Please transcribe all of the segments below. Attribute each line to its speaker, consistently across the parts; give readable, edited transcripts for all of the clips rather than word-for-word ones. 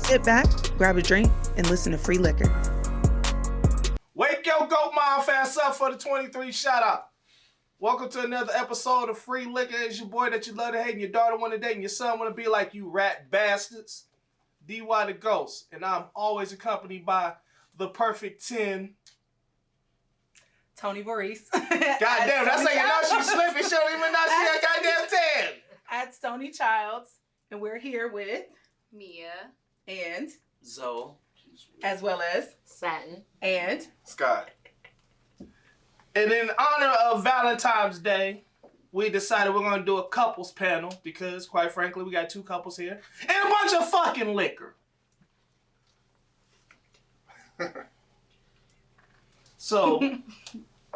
Speaker 1: Sit back, grab a drink, and listen to Free Liquor.
Speaker 2: Wake your goat mom fast up for the 23 shout out. Welcome to another episode of Free Liquor. It's your boy that you love to hate and your daughter want to date and your son want to be like you rat bastards. Dwhy the Ghost. And I'm always accompanied by the perfect 10.
Speaker 3: Toni Maurice.
Speaker 2: Goddamn, that's how you know she's slipping. She don't even know she a goddamn 10.
Speaker 3: At Toni Childs. And we're here with
Speaker 4: Mia.
Speaker 3: And
Speaker 5: Zoe.
Speaker 3: as well as
Speaker 4: Satin.
Speaker 3: and
Speaker 2: Scott. And in honor of Valentine's Day, we decided we're going to do a couples panel because, quite frankly, we got two couples here and a bunch of fucking liquor. So,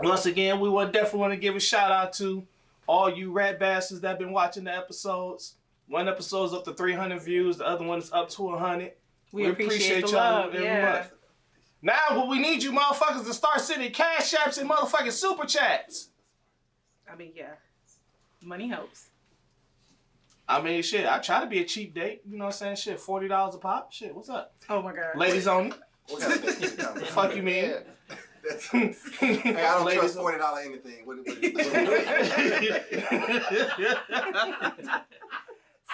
Speaker 2: once again, we definitely want to give a shout out to all you rat bastards that have been watching the episodes. One episode's up to 300 views, the other one is up to 100.
Speaker 3: we appreciate the
Speaker 2: y'all
Speaker 3: love.
Speaker 2: very
Speaker 3: Yeah.
Speaker 2: much. Now, what we need you motherfuckers to start sending cash apps and motherfucking super chats.
Speaker 3: I mean, yeah. Money helps.
Speaker 2: I mean, shit, I try to be a cheap date. You know what I'm saying? Shit, $40 a pop. Shit, what's up?
Speaker 3: Oh my God.
Speaker 2: Ladies only. Fuck you, man.
Speaker 6: Hey, I don't
Speaker 2: Ladies
Speaker 6: trust $40 anything. What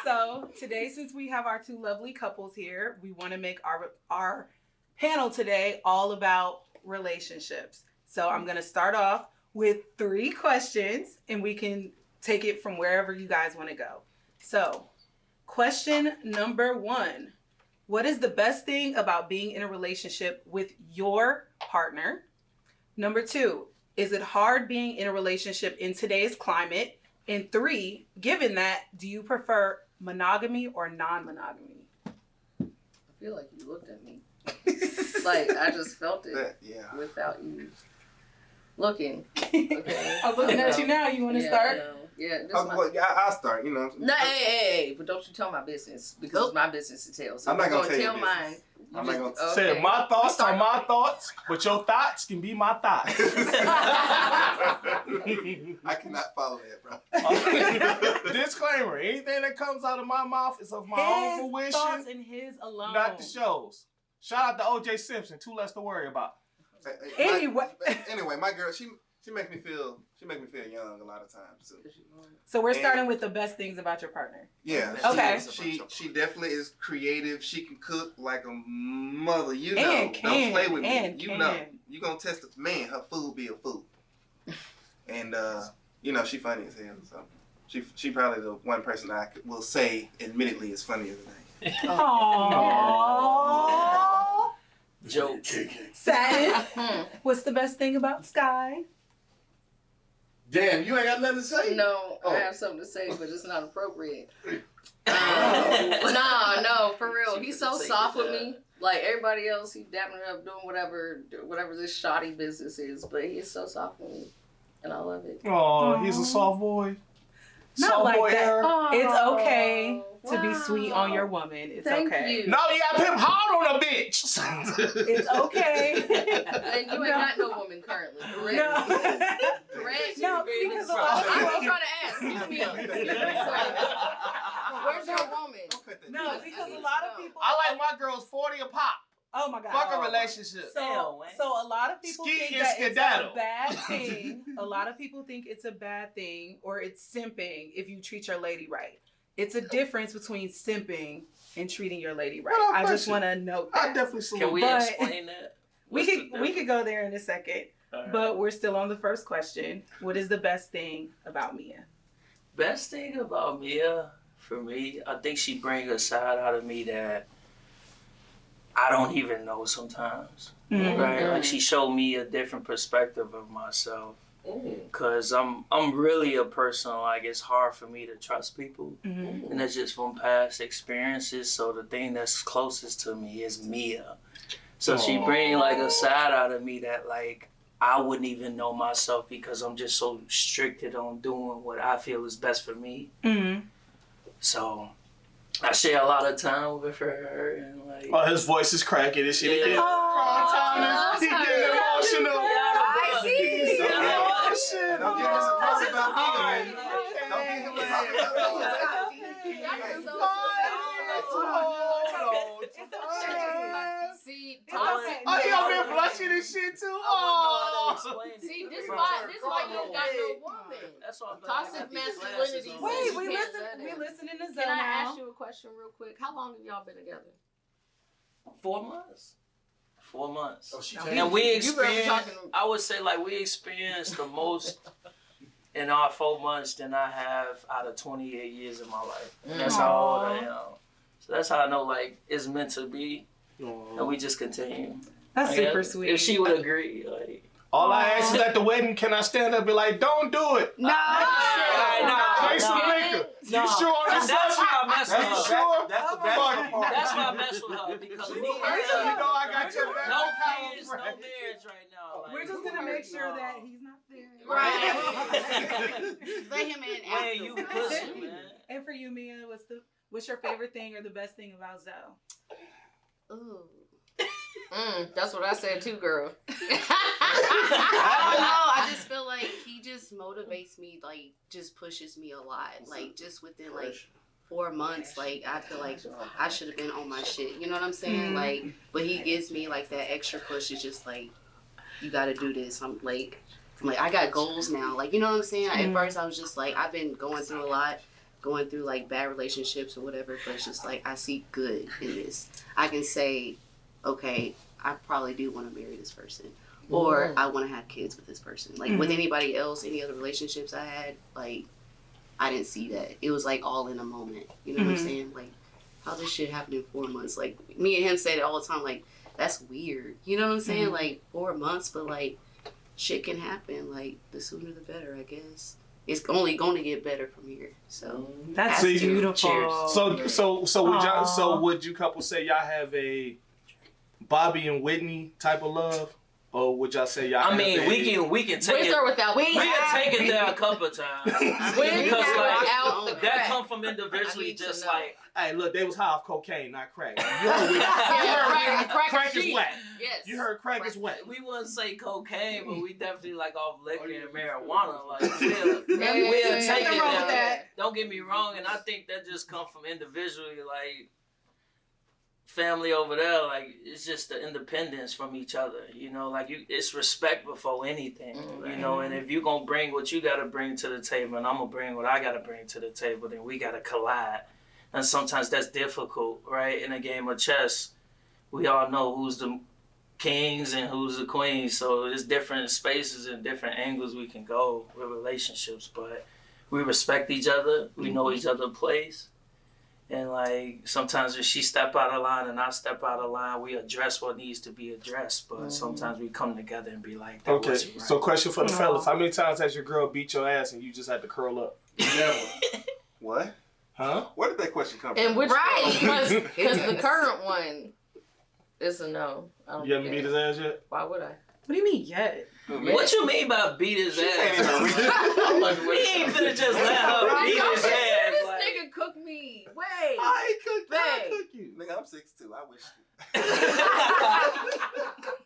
Speaker 3: So today, since we have our two lovely couples here, we want to make our panel today all about relationships. So I'm going to start off with 3 questions and we can take it from wherever you guys want to go. So question number 1, what is the best thing about being in a relationship with your partner? Number 2, is it hard being in a relationship in today's climate? And 3, given that, do you prefer monogamy or non-monogamy?
Speaker 4: I feel like you looked at me. Like, I just felt it without you looking. Okay.
Speaker 3: I'm looking at you now. You want to start?
Speaker 4: No. Yeah.
Speaker 6: I'll start, you know.
Speaker 4: No, hey, but don't you tell my business because it's my business to tell. So
Speaker 6: I'm not
Speaker 4: going
Speaker 6: gonna
Speaker 4: to
Speaker 6: tell
Speaker 4: tell
Speaker 6: you
Speaker 4: mine.
Speaker 6: I'm not going to
Speaker 2: Say my thoughts are my thoughts, but your thoughts can be my thoughts.
Speaker 6: I cannot follow that, bro.
Speaker 2: Disclaimer, anything that comes out of my mouth is of my own
Speaker 3: His thoughts
Speaker 2: fruition,
Speaker 3: and his alone.
Speaker 2: not the show's. Shout out to O.J. Simpson, too less to worry about.
Speaker 3: Anyway.
Speaker 6: My girl, she makes me feel young a lot of times too.
Speaker 3: So we're starting with the best things about your partner.
Speaker 6: Yeah.
Speaker 3: Okay.
Speaker 6: She definitely is creative. She can cook like a mother. You know.
Speaker 3: And
Speaker 6: Don't play with me.
Speaker 3: and
Speaker 6: You
Speaker 3: can.
Speaker 6: know. You gonna test it. Man, her food be a food. And you know, she funny as hell. So she probably the one person I will say admittedly is funnier than I am.
Speaker 3: Aww.
Speaker 5: Joke.
Speaker 3: Satin, what's the best thing about Sky?
Speaker 6: Damn, you ain't got nothing to say?
Speaker 4: No,
Speaker 6: Oh.
Speaker 4: I have something to say, but it's not appropriate. No, for real. He's so soft with me. Like everybody else, he's dapping it up, doing whatever this shoddy business is. But he's so soft with me, and I love it.
Speaker 2: Oh, he's a soft boy.
Speaker 3: Not
Speaker 2: Soft
Speaker 3: like
Speaker 2: boy
Speaker 3: that.
Speaker 2: era.
Speaker 3: It's okay to be
Speaker 4: Wow.
Speaker 3: sweet on your woman. It's
Speaker 4: Thank
Speaker 3: okay.
Speaker 4: you.
Speaker 2: No, you got pimp hard on a bitch.
Speaker 3: It's okay.
Speaker 4: And you ain't got no woman currently, correct?
Speaker 3: No.
Speaker 4: Correct?
Speaker 3: No, because a lot of
Speaker 4: I was
Speaker 3: people.
Speaker 4: trying to ask. Excuse me. Where's your woman?
Speaker 3: No, because a lot of people.
Speaker 2: I like my girls 40 a pop.
Speaker 3: Oh my God.
Speaker 2: Fuck a relationship.
Speaker 3: So a lot of people
Speaker 2: Ski
Speaker 3: think
Speaker 2: and
Speaker 3: that it's
Speaker 2: skedaddle.
Speaker 3: a bad thing. A lot of people think it's a bad thing or it's simping if you treat your lady right. It's a difference between simping and treating your lady right.
Speaker 2: Without
Speaker 3: I just
Speaker 2: question.
Speaker 3: want to note
Speaker 2: I
Speaker 3: that.
Speaker 2: definitely salute.
Speaker 5: Can we
Speaker 3: But-
Speaker 5: explain that?
Speaker 3: We could go there in a second,
Speaker 5: Alright.
Speaker 3: but we're still on the first question. What is the best thing about Mia?
Speaker 5: Best thing about Mia, for me, I think she brings a side out of me that I don't even know sometimes.
Speaker 3: Mhm.
Speaker 5: Right? Like she showed me a different perspective of myself.
Speaker 4: Mm.
Speaker 5: Cause I'm really a person, like it's hard for me to trust people.
Speaker 3: Mhm.
Speaker 5: And that's just from past experiences. So the thing that's closest to me is Mia. So she bring like a side out of me that like I wouldn't even know myself because I'm just so restricted on doing what I feel is best for me.
Speaker 3: Mhm.
Speaker 5: So I share a lot of time with her and like.
Speaker 2: Oh, his voice is cracking and shit. He
Speaker 5: Yeah.
Speaker 2: getting emotional.
Speaker 4: I see.
Speaker 2: Don't get emotional.
Speaker 6: Don't get us talking about me, man. Don't get him to talk about me.
Speaker 4: Y'all are so
Speaker 2: Hold on.
Speaker 3: It's okay.
Speaker 4: See,
Speaker 3: It's okay.
Speaker 2: Oh, he over there blushing and shit too. Oh.
Speaker 4: see, this why you don't got no woman.
Speaker 5: That's why I'm
Speaker 4: Toxic masculinity.
Speaker 3: Wait,
Speaker 4: You
Speaker 3: we
Speaker 4: can't
Speaker 3: listen.
Speaker 4: let
Speaker 3: We
Speaker 4: it.
Speaker 3: listening to Zoe
Speaker 4: Can I
Speaker 3: now.
Speaker 4: ask you a question real quick? How long have y'all been together?
Speaker 5: 4 months. 4 months.
Speaker 7: Oh, she
Speaker 5: And we
Speaker 4: You really
Speaker 5: experienced,
Speaker 4: talking-
Speaker 5: I would say, like, we experienced the most in our 4 months than I have out of 28 years of my life. That's how old I am. So that's how I know, like, it's meant to be. And we just continue.
Speaker 3: That's
Speaker 5: Like,
Speaker 3: super sweet.
Speaker 5: If she would agree, like.
Speaker 2: All I ask is at the wedding, can I stand up and be like, don't do it?
Speaker 3: No.
Speaker 2: Drink some liquor. You sure on this
Speaker 5: That's why I mess with
Speaker 2: You
Speaker 5: her.
Speaker 2: sure?
Speaker 7: That's the
Speaker 2: Fuck
Speaker 7: best
Speaker 2: it.
Speaker 7: part.
Speaker 5: That's why I mess with her because me and
Speaker 2: You know I got your back.
Speaker 5: no kids, no marriage right now. Like,
Speaker 3: We're just gonna make sure that he's not there.
Speaker 4: Right. Let him in after.
Speaker 5: Man, you pussy, man.
Speaker 3: And for you, Mia, what's your favorite thing or the best thing about Zoe?
Speaker 4: Ooh. That's what I said too, girl.
Speaker 8: I don't know. I just feel like he just motivates me, like, just pushes me a lot. Like, just within, like, 4 months, like, I feel like I should have been on my shit. You know what I'm saying? Like, but he gives me, like, that extra push. It's just, like, you got to do this. I'm like, I got goals now. Like, you know what I'm saying? At first, I was just, like, I've been going through a lot. Going through, like, bad relationships or whatever. But it's just, like, I see good in this. I can say, okay, I probably do want to marry this person. Or I want to have kids with this person. Like, with anybody else, any other relationships I had, like, I didn't see that. It was, like, all in a moment. You know what I'm saying? Like, how this shit happened in 4 months? Like, me and him say it all the time. Like, that's weird. You know what I'm saying? Like, 4 months, but, like, shit can happen. Like, the sooner the better, I guess. It's only going to get better from here. So
Speaker 3: That's
Speaker 2: See,
Speaker 3: beautiful.
Speaker 5: cheers.
Speaker 2: So would you couple say y'all have a Bobby and Whitney type of love? Or would y'all say y'all
Speaker 5: I
Speaker 2: have
Speaker 5: mean,
Speaker 2: a...
Speaker 5: we can take
Speaker 4: With
Speaker 5: it.
Speaker 4: or without?
Speaker 5: We can take it there a couple times.
Speaker 4: With
Speaker 5: Because,
Speaker 4: or
Speaker 5: like,
Speaker 4: without the
Speaker 5: that
Speaker 4: crack?
Speaker 5: come from individually,
Speaker 4: to
Speaker 5: just
Speaker 4: know.
Speaker 5: like.
Speaker 2: Hey, look, they was high off cocaine, not crack. You heard me.
Speaker 4: Yeah,
Speaker 2: Crack is
Speaker 4: sheet.
Speaker 2: wet.
Speaker 4: Yes.
Speaker 2: You heard crack is wet.
Speaker 5: We wouldn't say cocaine, but we definitely like off liquor and marijuana. Like, we'll
Speaker 4: Yeah.
Speaker 5: take
Speaker 3: Nothing
Speaker 5: it
Speaker 3: wrong
Speaker 5: there.
Speaker 3: with that.
Speaker 5: Don't get me wrong, and I think that just come from individually, like, family over there, like, it's just the independence from each other, you know, like, it's respect before anything, you know, and if you gonna bring what you gotta bring to the table, and I'm gonna bring what I gotta bring to the table, then we gotta collide. And sometimes that's difficult, right? In a game of chess, we all know who's the kings and who's the queens, so there's different spaces and different angles we can go with relationships, but we respect each other, we know each other's place. And, like, sometimes if she step out of line and I step out of line, we address what needs to be addressed. But sometimes we come together and be like, that
Speaker 2: Okay,
Speaker 5: wasn't right.
Speaker 2: so question for the fellas. How many times has your girl beat your ass and you just had to curl up?
Speaker 7: Never. What?
Speaker 2: Huh?
Speaker 7: Where did that question come
Speaker 4: And
Speaker 7: from?
Speaker 4: which
Speaker 8: Right.
Speaker 4: Because the current one is a no. I don't
Speaker 2: You haven't
Speaker 4: care.
Speaker 2: beat his ass yet?
Speaker 4: Why would I?
Speaker 3: What do you mean yet?
Speaker 5: What you mean by beat his
Speaker 7: Ain't
Speaker 5: ass?
Speaker 7: even read
Speaker 5: We ain't finna just let her beat his ass.
Speaker 4: This
Speaker 5: Like,
Speaker 4: nigga cooked me. Wait.
Speaker 2: I ain't cooked you. I
Speaker 4: Babe.
Speaker 2: cook you.
Speaker 7: Nigga, I'm 6'2". I wish.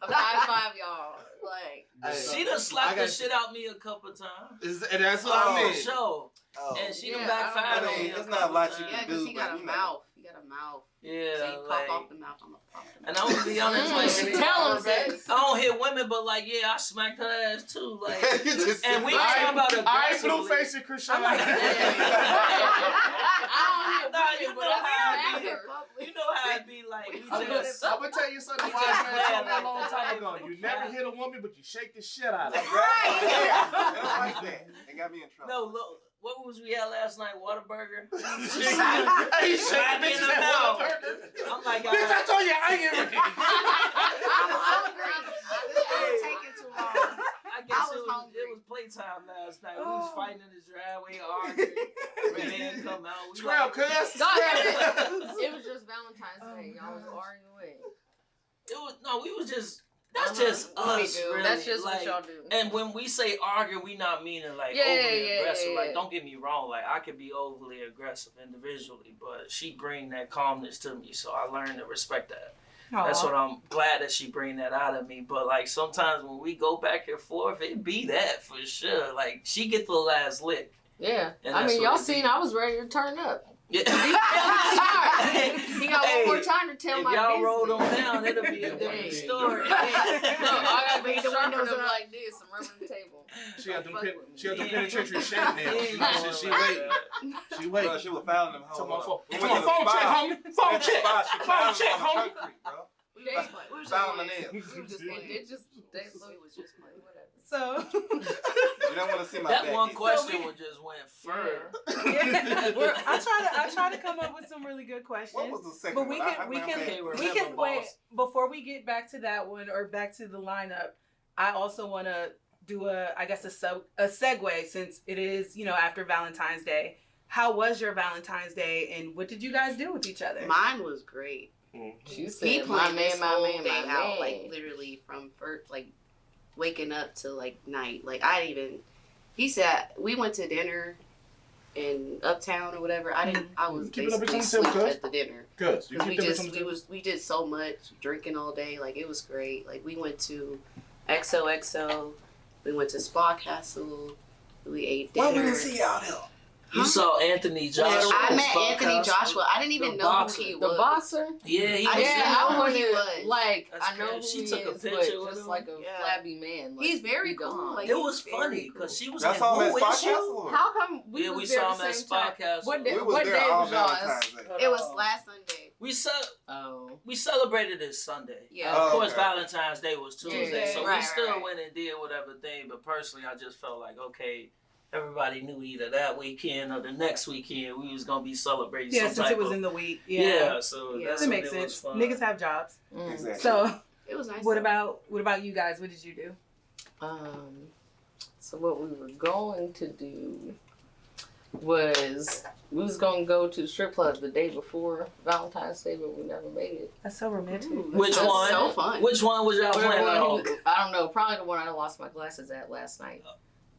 Speaker 8: I'm 5'5", y'all. Like,
Speaker 5: she done slapped the shit out me a couple times.
Speaker 2: And that's what I
Speaker 5: For
Speaker 2: mean.
Speaker 5: sure.
Speaker 7: Oh.
Speaker 5: And she done
Speaker 8: Yeah,
Speaker 5: backfired
Speaker 7: I
Speaker 5: on
Speaker 7: mean,
Speaker 5: me a
Speaker 7: it's
Speaker 5: couple
Speaker 7: not a lot you
Speaker 5: times.
Speaker 8: yeah,
Speaker 7: can
Speaker 8: because
Speaker 7: do,
Speaker 8: he got
Speaker 7: but
Speaker 8: a
Speaker 7: you know.
Speaker 8: mouth. He got a mouth.
Speaker 5: Yeah,
Speaker 8: So you
Speaker 5: like,
Speaker 8: pop off the mouth, I'm gonna pop the mouth.
Speaker 5: and I'm gonna be honest, like,
Speaker 4: Tell him, sis.
Speaker 5: I don't hit women, but like, yeah, I smacked her ass too. Like,
Speaker 7: You just-
Speaker 5: and we
Speaker 2: I
Speaker 5: talking
Speaker 2: ain't-
Speaker 5: about
Speaker 2: I ain't
Speaker 5: aggressively.
Speaker 2: blue facing Krishan.
Speaker 4: I don't
Speaker 5: Nah,
Speaker 4: hear
Speaker 5: you
Speaker 4: women, but
Speaker 5: know
Speaker 4: I
Speaker 5: how I
Speaker 4: smack
Speaker 5: be.
Speaker 4: her.
Speaker 5: You know how it be like. We
Speaker 2: I'm
Speaker 5: just,
Speaker 2: gonna tell you something.
Speaker 5: We
Speaker 2: Wise
Speaker 5: just
Speaker 2: man told me a
Speaker 5: playing
Speaker 2: long
Speaker 5: like
Speaker 2: time
Speaker 5: that.
Speaker 2: ago. You never hit a woman, but you shake the shit out of her.
Speaker 7: Right. I don't like that. It got me in trouble.
Speaker 5: no, look, what was we at last night? Whataburger.
Speaker 2: Hey, shake
Speaker 5: Smack
Speaker 2: the
Speaker 5: in
Speaker 2: bitch
Speaker 5: the
Speaker 2: in
Speaker 5: mouth.
Speaker 2: the
Speaker 5: I'm like,
Speaker 2: Bitch, I told you I ain't ready.
Speaker 8: I'm hungry. This ain't taking too long.
Speaker 5: I guess
Speaker 8: I was
Speaker 5: it
Speaker 8: hungry.
Speaker 5: was playtime last night. We was fighting in the driveway, arguing. The man come out. We
Speaker 2: Scrap,
Speaker 5: like,
Speaker 2: cuz.
Speaker 4: God,
Speaker 2: Scrap.
Speaker 4: it was just Valentine's Day. Y'all was arguing.
Speaker 5: we was just. That's just us,
Speaker 8: do.
Speaker 5: really.
Speaker 4: That's just
Speaker 5: like,
Speaker 4: what y'all do.
Speaker 5: And when we say argue, we not meaning like
Speaker 4: Yeah,
Speaker 5: overly
Speaker 4: yeah,
Speaker 5: aggressive.
Speaker 4: yeah,
Speaker 5: Like,
Speaker 4: yeah.
Speaker 5: don't get me wrong. Like, I could be overly aggressive individually, but she bring that calmness to me, so I learned to respect that. That's what I'm glad that she bring that out of me. But like sometimes when we go back and forth, it be that for sure. Like she get the last lick.
Speaker 4: Yeah.
Speaker 5: And
Speaker 4: I
Speaker 5: that's
Speaker 4: mean,
Speaker 5: what
Speaker 4: y'all
Speaker 5: it
Speaker 4: seen
Speaker 5: be.
Speaker 4: I was ready to turn up.
Speaker 5: Yeah.
Speaker 4: He got one more time to tell
Speaker 5: if
Speaker 4: my
Speaker 5: y'all
Speaker 4: business.
Speaker 5: roll them down, it'll be a different story.
Speaker 4: Look, I gotta be
Speaker 8: The
Speaker 4: sharper
Speaker 8: windows
Speaker 4: them
Speaker 8: up.
Speaker 4: like this. I'm rubbing the table.
Speaker 2: She had them
Speaker 4: Fuck with me.
Speaker 2: she had them penitentiary shape nails. She waiting. She
Speaker 7: Bro,
Speaker 2: waiting.
Speaker 7: she was found them
Speaker 2: To
Speaker 7: hoes.
Speaker 2: my phone.
Speaker 7: We
Speaker 2: To
Speaker 7: went
Speaker 2: my
Speaker 7: to the
Speaker 2: phone check,
Speaker 7: spot.
Speaker 2: homie. Phone
Speaker 7: At the
Speaker 2: check.
Speaker 7: spot, she
Speaker 2: Phone
Speaker 7: found
Speaker 2: check,
Speaker 7: them on
Speaker 2: homie.
Speaker 7: concrete, bro.
Speaker 4: We just
Speaker 7: Found the
Speaker 4: playing.
Speaker 7: nails.
Speaker 4: We was just playing. It was just playing. Whatever.
Speaker 3: So
Speaker 7: You don't want to see my
Speaker 5: That
Speaker 7: back.
Speaker 5: one
Speaker 7: He-
Speaker 5: question would just went further.
Speaker 3: I try to come up with some really good questions.
Speaker 7: What was the second
Speaker 3: But we
Speaker 7: one?
Speaker 3: can
Speaker 5: remember,
Speaker 3: wait
Speaker 5: boss.
Speaker 3: before we get back to that one or back to the lineup. I also want to do a segue since it is after Valentine's Day. How was your Valentine's Day and what did you guys do with each other?
Speaker 8: Mine was great.
Speaker 4: She
Speaker 8: He
Speaker 4: said,
Speaker 8: planned
Speaker 4: my
Speaker 8: this
Speaker 4: man,
Speaker 8: whole
Speaker 4: my man,
Speaker 8: day
Speaker 4: my
Speaker 8: out,
Speaker 4: man.
Speaker 8: like literally from first, like waking up to like night. Like I didn't even. He said we went to dinner in Uptown or whatever. I didn't. I was
Speaker 2: Keep it up
Speaker 8: basically
Speaker 2: with yourself,
Speaker 8: asleep
Speaker 2: cuz.
Speaker 8: at the dinner.
Speaker 2: Good. You
Speaker 8: Because
Speaker 2: keep
Speaker 8: we did so much drinking all day. Like it was great. Like we went to XOXO. We went to Spa Castle. We ate dinner.
Speaker 6: Why we didn't see y'all there?
Speaker 5: You saw Anthony Joshua.
Speaker 8: I
Speaker 5: on
Speaker 8: met
Speaker 5: Spa
Speaker 8: Anthony
Speaker 5: Castle.
Speaker 8: Joshua. I didn't even
Speaker 5: The
Speaker 8: know
Speaker 5: boxer.
Speaker 8: who he
Speaker 4: The
Speaker 8: was.
Speaker 4: boxer?
Speaker 5: Yeah, he
Speaker 8: I
Speaker 5: was.
Speaker 8: didn't
Speaker 4: Yeah,
Speaker 8: know
Speaker 4: I
Speaker 8: who
Speaker 4: wanted,
Speaker 8: he was.
Speaker 4: like,
Speaker 5: That's
Speaker 4: I know
Speaker 5: crazy.
Speaker 4: who
Speaker 5: She
Speaker 4: he
Speaker 5: took a
Speaker 4: is,
Speaker 5: picture
Speaker 4: but
Speaker 5: with
Speaker 4: just
Speaker 5: him.
Speaker 4: like a
Speaker 8: Yeah.
Speaker 4: flabby man. Like,
Speaker 8: He's very
Speaker 4: he
Speaker 8: cool.
Speaker 4: gone.
Speaker 8: Like,
Speaker 5: It
Speaker 8: he's
Speaker 5: was
Speaker 8: very
Speaker 5: funny
Speaker 8: cool.
Speaker 5: because she was
Speaker 7: Y'all
Speaker 5: like,
Speaker 7: saw him at
Speaker 5: "Who
Speaker 7: Spot
Speaker 5: is you?"
Speaker 7: Castle?
Speaker 4: How come we
Speaker 5: Yeah,
Speaker 4: was
Speaker 5: we
Speaker 4: there
Speaker 5: saw
Speaker 4: the
Speaker 5: him at
Speaker 4: same
Speaker 5: Spa
Speaker 4: time?
Speaker 5: Castle.
Speaker 4: What day,
Speaker 7: We was
Speaker 4: what
Speaker 7: there
Speaker 4: day
Speaker 7: all
Speaker 4: was y'all?
Speaker 7: Valentine's Day.
Speaker 8: It was last Sunday.
Speaker 4: Oh.
Speaker 5: We celebrated it Sunday.
Speaker 8: Yeah.
Speaker 5: Of
Speaker 7: Oh,
Speaker 5: course,
Speaker 7: okay.
Speaker 5: Valentine's Day was Tuesday,
Speaker 4: Tuesday.
Speaker 5: so we
Speaker 8: Right,
Speaker 5: still
Speaker 8: right.
Speaker 5: went and did whatever thing. But personally, I just felt like, okay, everybody knew either that weekend or the next weekend we was gonna be celebrating.
Speaker 3: Yeah,
Speaker 5: some
Speaker 3: since
Speaker 5: type
Speaker 3: it was
Speaker 5: of,
Speaker 3: in the week.
Speaker 5: Yeah, so
Speaker 8: Yeah.
Speaker 5: that's
Speaker 3: That
Speaker 5: when
Speaker 3: makes
Speaker 5: it
Speaker 3: sense.
Speaker 5: was fun.
Speaker 3: Niggas have jobs.
Speaker 7: Exactly.
Speaker 3: So
Speaker 8: It was nice.
Speaker 3: what
Speaker 8: though.
Speaker 3: about you guys? What did you do?
Speaker 4: So what we were going to do was we was gonna go to the strip club the day before Valentine's Day, but we never made it.
Speaker 3: That's so romantic.
Speaker 5: Which
Speaker 8: That's
Speaker 5: one?
Speaker 8: so fun.
Speaker 5: Which one was y'all
Speaker 4: Whatever
Speaker 5: planning
Speaker 4: one
Speaker 5: on?
Speaker 4: he was- I don't know. Probably the one I lost my glasses at last night.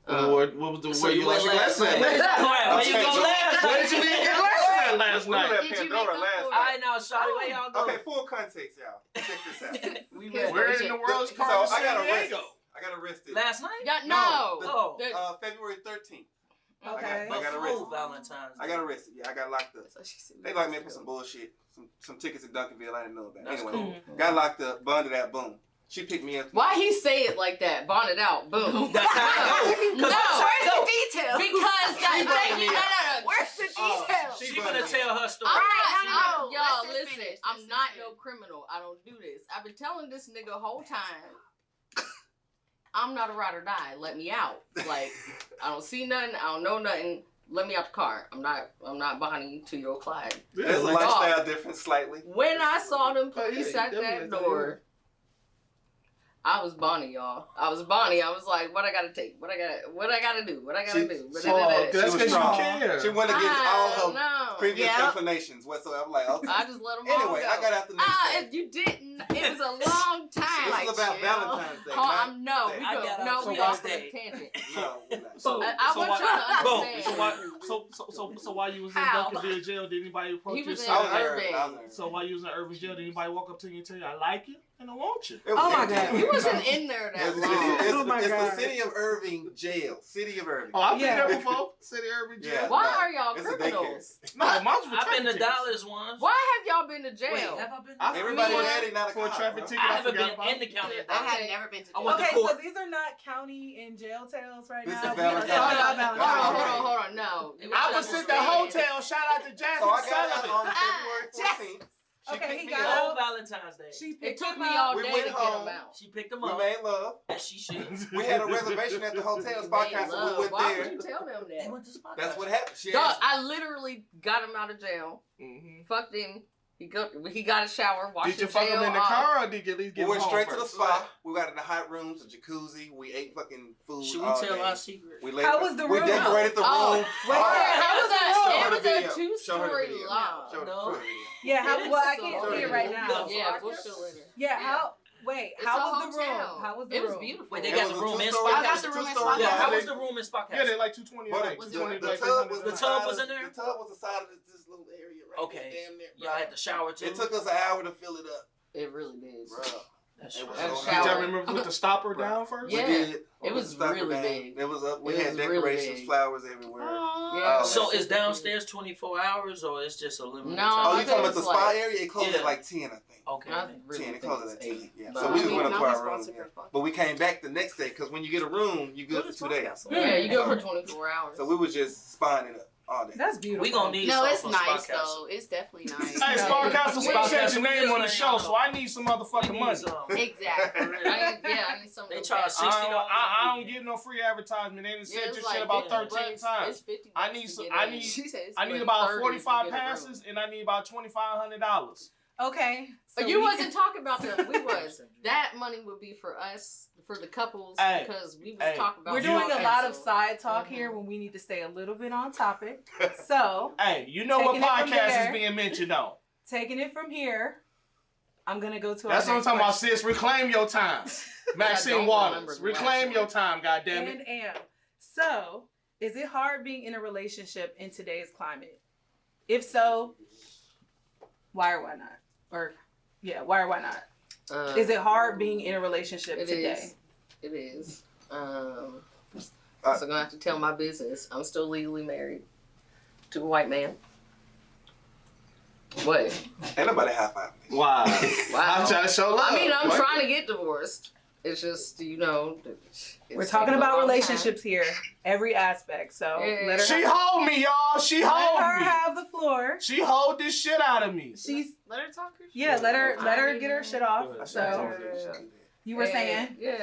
Speaker 2: What was the
Speaker 5: So
Speaker 2: way you lost your
Speaker 5: went
Speaker 2: glasses
Speaker 5: last
Speaker 2: at?
Speaker 5: night. Where you go last
Speaker 2: Where
Speaker 5: night?
Speaker 2: did you leave your glasses at last
Speaker 7: We were
Speaker 2: night?
Speaker 7: at
Speaker 8: Did you
Speaker 7: Pandora
Speaker 8: make up
Speaker 7: last
Speaker 8: for it?
Speaker 5: All
Speaker 7: night.
Speaker 5: right, now, Shawty, where y'all go?
Speaker 7: Okay, full context, y'all. Check this out.
Speaker 4: We
Speaker 8: Where
Speaker 2: Where
Speaker 4: went.
Speaker 2: in the world's
Speaker 7: So
Speaker 2: part of
Speaker 7: I got
Speaker 2: San
Speaker 7: arrested.
Speaker 2: Diego?
Speaker 7: I got arrested.
Speaker 5: Last night?
Speaker 4: Yeah,
Speaker 7: No,
Speaker 4: no.
Speaker 7: the-
Speaker 4: The-
Speaker 7: February 13th.
Speaker 3: Okay.
Speaker 7: I got
Speaker 5: Before
Speaker 7: arrested.
Speaker 5: Valentine's Day.
Speaker 7: I got arrested. Yeah, I got locked up.
Speaker 8: So she said we
Speaker 7: They locked me
Speaker 8: was
Speaker 7: up for some
Speaker 8: go.
Speaker 7: bullshit. Some tickets in Duncanville I didn't know about.
Speaker 5: That's
Speaker 7: Anyway,
Speaker 5: cool.
Speaker 7: got locked up, bonded out, boom. She picked me up.
Speaker 4: Why he say it like that? Bonded out. Boom.
Speaker 5: That's how it go. 'Cause
Speaker 4: No,
Speaker 5: that's how it
Speaker 8: Where's
Speaker 5: go.
Speaker 8: the details?
Speaker 4: Because
Speaker 7: She
Speaker 4: that,
Speaker 7: brought
Speaker 4: thank
Speaker 7: me
Speaker 4: you. No,
Speaker 7: up.
Speaker 4: no, no.
Speaker 8: Where's the details?
Speaker 5: She
Speaker 7: She
Speaker 5: gonna
Speaker 7: brought me
Speaker 5: tell her story.
Speaker 8: All right,
Speaker 4: y'all,
Speaker 8: no,
Speaker 4: y'all,
Speaker 8: let's just
Speaker 4: listen.
Speaker 8: finish.
Speaker 4: I'm
Speaker 8: Let's
Speaker 4: not
Speaker 8: just
Speaker 4: no
Speaker 8: finish.
Speaker 4: criminal. I don't do this. I've been telling this nigga the whole time. I'm not a ride or die. Let me out. Like, I don't see nothing. I don't know nothing. Let me out the car. I'm not Bonnie to your Clyde.
Speaker 7: There's a
Speaker 2: like-
Speaker 7: lifestyle difference slightly.
Speaker 4: When I saw them police
Speaker 2: yeah,
Speaker 4: at
Speaker 2: definitely,
Speaker 4: that door, I was Bonnie, y'all. I was Bonnie. I was like, what I gotta take? What I gotta do? What I gotta do?
Speaker 2: Oh, that's
Speaker 7: She
Speaker 2: because
Speaker 7: was
Speaker 2: you
Speaker 7: strong.
Speaker 2: care.
Speaker 7: She went against all her
Speaker 4: No.
Speaker 7: previous
Speaker 8: Yeah.
Speaker 7: inclinations whatsoever. I'm like, okay.
Speaker 4: I just let them all
Speaker 7: Anyway,
Speaker 4: go.
Speaker 7: I got out the next day.
Speaker 4: If you didn't, it was a long time.
Speaker 7: This
Speaker 8: like,
Speaker 7: is about
Speaker 8: chill.
Speaker 7: Valentine's Day.
Speaker 4: Oh,
Speaker 7: not-
Speaker 4: I'm no. We
Speaker 5: I
Speaker 4: go.
Speaker 5: got
Speaker 4: No,
Speaker 5: out
Speaker 4: we
Speaker 5: the
Speaker 4: off
Speaker 5: next
Speaker 4: on a
Speaker 5: day.
Speaker 4: tangent.
Speaker 7: No, we're not.
Speaker 2: So,
Speaker 4: I
Speaker 2: so
Speaker 4: want
Speaker 2: why-
Speaker 4: y'all to understand.
Speaker 2: So while you was in
Speaker 8: How?
Speaker 2: Duncanville jail, did anybody approach
Speaker 4: He
Speaker 2: you?
Speaker 4: was
Speaker 2: and
Speaker 4: in
Speaker 2: say,
Speaker 7: I was
Speaker 2: "Hey,
Speaker 7: nervous. I was nervous.
Speaker 2: So while you was in Irving jail, did anybody walk up to you and tell you, I like you and I want you?
Speaker 7: It was
Speaker 3: Oh my
Speaker 7: empty.
Speaker 3: God.
Speaker 4: He wasn't in there that
Speaker 7: It's,
Speaker 4: long.
Speaker 3: Oh my
Speaker 7: it's
Speaker 3: God.
Speaker 7: the city of Irving jail. City of Irving.
Speaker 2: Oh, I've been
Speaker 3: Yeah.
Speaker 2: there before. City Irving jail.
Speaker 7: Yeah.
Speaker 4: Why
Speaker 7: No,
Speaker 4: are y'all
Speaker 7: it's a
Speaker 4: criminals?
Speaker 2: No, mine's for
Speaker 5: I've been to
Speaker 2: traffic
Speaker 5: Dallas once.
Speaker 4: Why have y'all been to jail?
Speaker 5: Wait, have I been?
Speaker 2: I-
Speaker 7: Everybody
Speaker 4: Me,
Speaker 7: ready, not a
Speaker 2: For a
Speaker 7: cop,
Speaker 2: traffic
Speaker 7: bro.
Speaker 2: ticket.
Speaker 5: I
Speaker 2: I
Speaker 5: haven't
Speaker 2: forgot
Speaker 5: been
Speaker 2: about
Speaker 5: in the county.
Speaker 8: I had never been to
Speaker 5: I
Speaker 8: jail.
Speaker 5: went to
Speaker 3: Okay,
Speaker 5: court.
Speaker 3: so these are not county and jail tales right
Speaker 7: This
Speaker 3: now.
Speaker 7: is
Speaker 3: We are
Speaker 7: Valentine's.
Speaker 3: talking about
Speaker 7: Hold
Speaker 3: Valentine's.
Speaker 4: Hold on. No.
Speaker 2: I was at the hotel. Shout out to Jasmine
Speaker 7: So I got out
Speaker 2: Sullivan.
Speaker 7: on February 14th. She
Speaker 3: Okay,
Speaker 7: picked
Speaker 3: he
Speaker 7: me
Speaker 3: got
Speaker 7: up.
Speaker 5: Whole Valentine's Day.
Speaker 3: She
Speaker 4: It
Speaker 3: picked
Speaker 4: took
Speaker 3: him
Speaker 4: me
Speaker 3: up.
Speaker 4: all
Speaker 7: We
Speaker 4: day
Speaker 7: went
Speaker 4: to get
Speaker 7: home.
Speaker 4: them out.
Speaker 5: She picked him
Speaker 7: We
Speaker 5: up,
Speaker 7: made love.
Speaker 5: as she should.
Speaker 7: We had a reservation at the hotel Spot
Speaker 4: Made
Speaker 7: Castle.
Speaker 4: love.
Speaker 7: We went
Speaker 4: Why would
Speaker 7: there.
Speaker 4: you tell them
Speaker 5: They
Speaker 4: that?
Speaker 5: went to Spot
Speaker 7: That's what
Speaker 5: Castle.
Speaker 7: happened. She
Speaker 4: Dog,
Speaker 7: asked,
Speaker 4: I literally got him out of jail.
Speaker 2: Mhm.
Speaker 4: Fucked him. He got a shower. Washed
Speaker 2: Did you
Speaker 4: his
Speaker 2: fuck him
Speaker 4: jail
Speaker 2: in the
Speaker 4: off.
Speaker 2: car or did you at least
Speaker 7: we
Speaker 2: get
Speaker 7: went
Speaker 2: him
Speaker 7: straight
Speaker 2: home
Speaker 7: to the
Speaker 2: first?
Speaker 7: spa. We got in the hot rooms, a jacuzzi. We ate fucking food.
Speaker 5: Should we
Speaker 7: all
Speaker 5: tell
Speaker 7: day.
Speaker 5: our secret?
Speaker 7: We laid,
Speaker 3: How was the
Speaker 7: We
Speaker 3: room?
Speaker 7: decorated the room.
Speaker 4: Oh,
Speaker 3: wait,
Speaker 7: All
Speaker 3: how was the room?
Speaker 7: Show her
Speaker 4: It
Speaker 7: the
Speaker 4: was
Speaker 7: video.
Speaker 4: a
Speaker 7: Show her the
Speaker 4: two-story
Speaker 7: video.
Speaker 4: loft.
Speaker 7: Show her
Speaker 5: No.
Speaker 7: the video.
Speaker 3: Yeah, how,
Speaker 5: It is
Speaker 3: well, I
Speaker 5: so
Speaker 3: can't see
Speaker 7: good.
Speaker 3: it right now.
Speaker 4: Yeah, we'll show later.
Speaker 3: Yeah,
Speaker 4: Yeah.
Speaker 3: how? Wait,
Speaker 4: It's
Speaker 3: how
Speaker 4: a
Speaker 3: was the
Speaker 4: hotel.
Speaker 3: room? How was the
Speaker 4: It
Speaker 3: room?
Speaker 4: was beautiful.
Speaker 5: Wait, they
Speaker 7: It
Speaker 5: got
Speaker 7: was
Speaker 5: the
Speaker 7: a
Speaker 5: room in
Speaker 7: two-story
Speaker 5: Spot
Speaker 8: I got
Speaker 7: house,
Speaker 8: the
Speaker 5: Castle?
Speaker 8: room in
Speaker 7: two-story
Speaker 8: Spot
Speaker 5: Yeah,
Speaker 7: house.
Speaker 5: how
Speaker 2: Yeah,
Speaker 5: was the room in Spot
Speaker 2: Yeah,
Speaker 5: Castle?
Speaker 2: they're like 220 a
Speaker 7: But
Speaker 2: night.
Speaker 7: the
Speaker 2: 220
Speaker 7: tub
Speaker 2: like
Speaker 7: was
Speaker 5: The
Speaker 7: the
Speaker 5: tub
Speaker 7: side
Speaker 5: was
Speaker 7: of-
Speaker 5: in there?
Speaker 7: The tub was the side of this little area right
Speaker 5: Okay.
Speaker 7: there, damn near.
Speaker 5: Y'all had to shower too?
Speaker 7: It took us an hour to fill it up,
Speaker 4: It really did.
Speaker 7: bro.
Speaker 5: That's
Speaker 7: It was
Speaker 5: right.
Speaker 7: so
Speaker 4: And
Speaker 2: Did
Speaker 7: hot.
Speaker 2: y'all
Speaker 4: shower.
Speaker 2: remember with the stopper down first?
Speaker 4: Yeah.
Speaker 7: We did.
Speaker 4: It was
Speaker 7: Stop
Speaker 4: really
Speaker 7: down.
Speaker 4: big.
Speaker 7: It was up. We
Speaker 4: It
Speaker 7: had
Speaker 4: was really
Speaker 7: decorations,
Speaker 4: big.
Speaker 7: flowers everywhere.
Speaker 4: Yeah.
Speaker 5: So
Speaker 4: That's
Speaker 5: is
Speaker 4: super
Speaker 5: downstairs 24 hours or it's just a limited
Speaker 4: No,
Speaker 7: Oh,
Speaker 5: time?
Speaker 7: you
Speaker 4: I
Speaker 7: talking about
Speaker 4: think
Speaker 7: the
Speaker 4: it's
Speaker 7: spa
Speaker 4: like-
Speaker 7: area? It closed
Speaker 5: Yeah.
Speaker 7: at like 10, I think.
Speaker 5: Okay.
Speaker 4: I
Speaker 5: then.
Speaker 4: really
Speaker 7: 10. It
Speaker 4: think
Speaker 7: closed
Speaker 4: it's
Speaker 7: at 10.
Speaker 4: 8.
Speaker 7: Yeah.
Speaker 4: But
Speaker 7: So
Speaker 4: I
Speaker 7: we just
Speaker 4: mean,
Speaker 7: went up to
Speaker 8: no,
Speaker 7: our
Speaker 8: he's
Speaker 7: room.
Speaker 8: supposed to
Speaker 7: Yeah.
Speaker 8: be.
Speaker 7: But we came back the next day because when you get a room, you good for 2 days.
Speaker 4: Yeah, you go for 24 hours.
Speaker 7: So we was just spawning it up all day.
Speaker 3: That's beautiful.
Speaker 5: We gonna need
Speaker 8: No,
Speaker 5: something
Speaker 8: it's
Speaker 5: from
Speaker 8: nice
Speaker 5: Spa Castle.
Speaker 8: though. It's definitely nice.
Speaker 2: Hey,
Speaker 3: No.
Speaker 2: Spa Castle,
Speaker 4: Spa
Speaker 2: we said
Speaker 5: Castle,
Speaker 2: your
Speaker 5: we
Speaker 2: name
Speaker 5: just
Speaker 2: on the
Speaker 5: letting
Speaker 2: show,
Speaker 5: y'all
Speaker 2: so
Speaker 5: know.
Speaker 2: I need some motherfucking
Speaker 5: We
Speaker 2: money.
Speaker 5: need some.
Speaker 8: Exactly.
Speaker 4: I need some.
Speaker 5: They
Speaker 4: of
Speaker 5: charge
Speaker 4: that.
Speaker 5: $60.
Speaker 2: I don't get no free advertisement. They done said
Speaker 4: it's
Speaker 2: your
Speaker 4: like
Speaker 2: shit about
Speaker 4: 50
Speaker 2: 13
Speaker 4: bucks.
Speaker 2: times.
Speaker 4: It's 50
Speaker 2: I
Speaker 4: bucks
Speaker 2: need
Speaker 4: to
Speaker 2: some-
Speaker 4: get
Speaker 2: I
Speaker 4: in.
Speaker 2: need-
Speaker 8: She says
Speaker 2: I need
Speaker 4: like
Speaker 2: about
Speaker 4: 30 to
Speaker 2: 45
Speaker 4: get a room.
Speaker 2: passes, and I need about $2,500.
Speaker 3: Okay. So
Speaker 4: You
Speaker 3: we
Speaker 4: wasn't talking about them. We was. That money would be for us, for the couples,
Speaker 2: Hey,
Speaker 4: because we was
Speaker 2: hey,
Speaker 4: talking about.
Speaker 3: We're doing a
Speaker 2: Okay,
Speaker 3: lot of
Speaker 4: so-
Speaker 3: side talk
Speaker 4: Mhm.
Speaker 3: here when we need to stay a little bit on topic. So,
Speaker 2: Hey, you know what
Speaker 3: Taking it from
Speaker 2: podcast is
Speaker 3: there.
Speaker 2: being mentioned on?
Speaker 3: taking it from here, I'm gonna go to
Speaker 2: That's
Speaker 3: our
Speaker 2: what I'm
Speaker 3: next
Speaker 2: talking about,
Speaker 3: question.
Speaker 2: sis. Reclaim your time. Maxine
Speaker 4: don't
Speaker 2: Waters.
Speaker 4: remember the
Speaker 2: Reclaim
Speaker 4: last
Speaker 2: your
Speaker 4: one.
Speaker 2: time, goddammit.
Speaker 3: And am. So, is it hard being in a relationship in today's climate? If so, why or why not? Or, yeah, why or why not? Is it hard being in a relationship
Speaker 4: It
Speaker 3: today?
Speaker 4: is. It is. So I'm gonna have to tell my business. I'm still legally married to a white man. What?
Speaker 7: Ain't nobody high five me.
Speaker 2: Wow.
Speaker 4: Wow.
Speaker 2: I'm trying to show love.
Speaker 4: I mean, I'm
Speaker 2: What?
Speaker 4: trying to get divorced. It's just, it's
Speaker 3: We're talking
Speaker 4: taken a
Speaker 3: about
Speaker 4: long
Speaker 3: relationships here, every aspect. So
Speaker 4: Yeah.
Speaker 3: let her,
Speaker 2: She hold me, y'all. She
Speaker 3: let
Speaker 2: hold
Speaker 3: her
Speaker 2: me.
Speaker 3: have the floor.
Speaker 2: She hold this shit out of me.
Speaker 3: She's
Speaker 8: Let her talk her shit.
Speaker 3: yeah. Let her
Speaker 4: I
Speaker 3: get her shit off.
Speaker 2: Go ahead.
Speaker 3: So
Speaker 4: time.
Speaker 3: you were saying
Speaker 4: Yeah.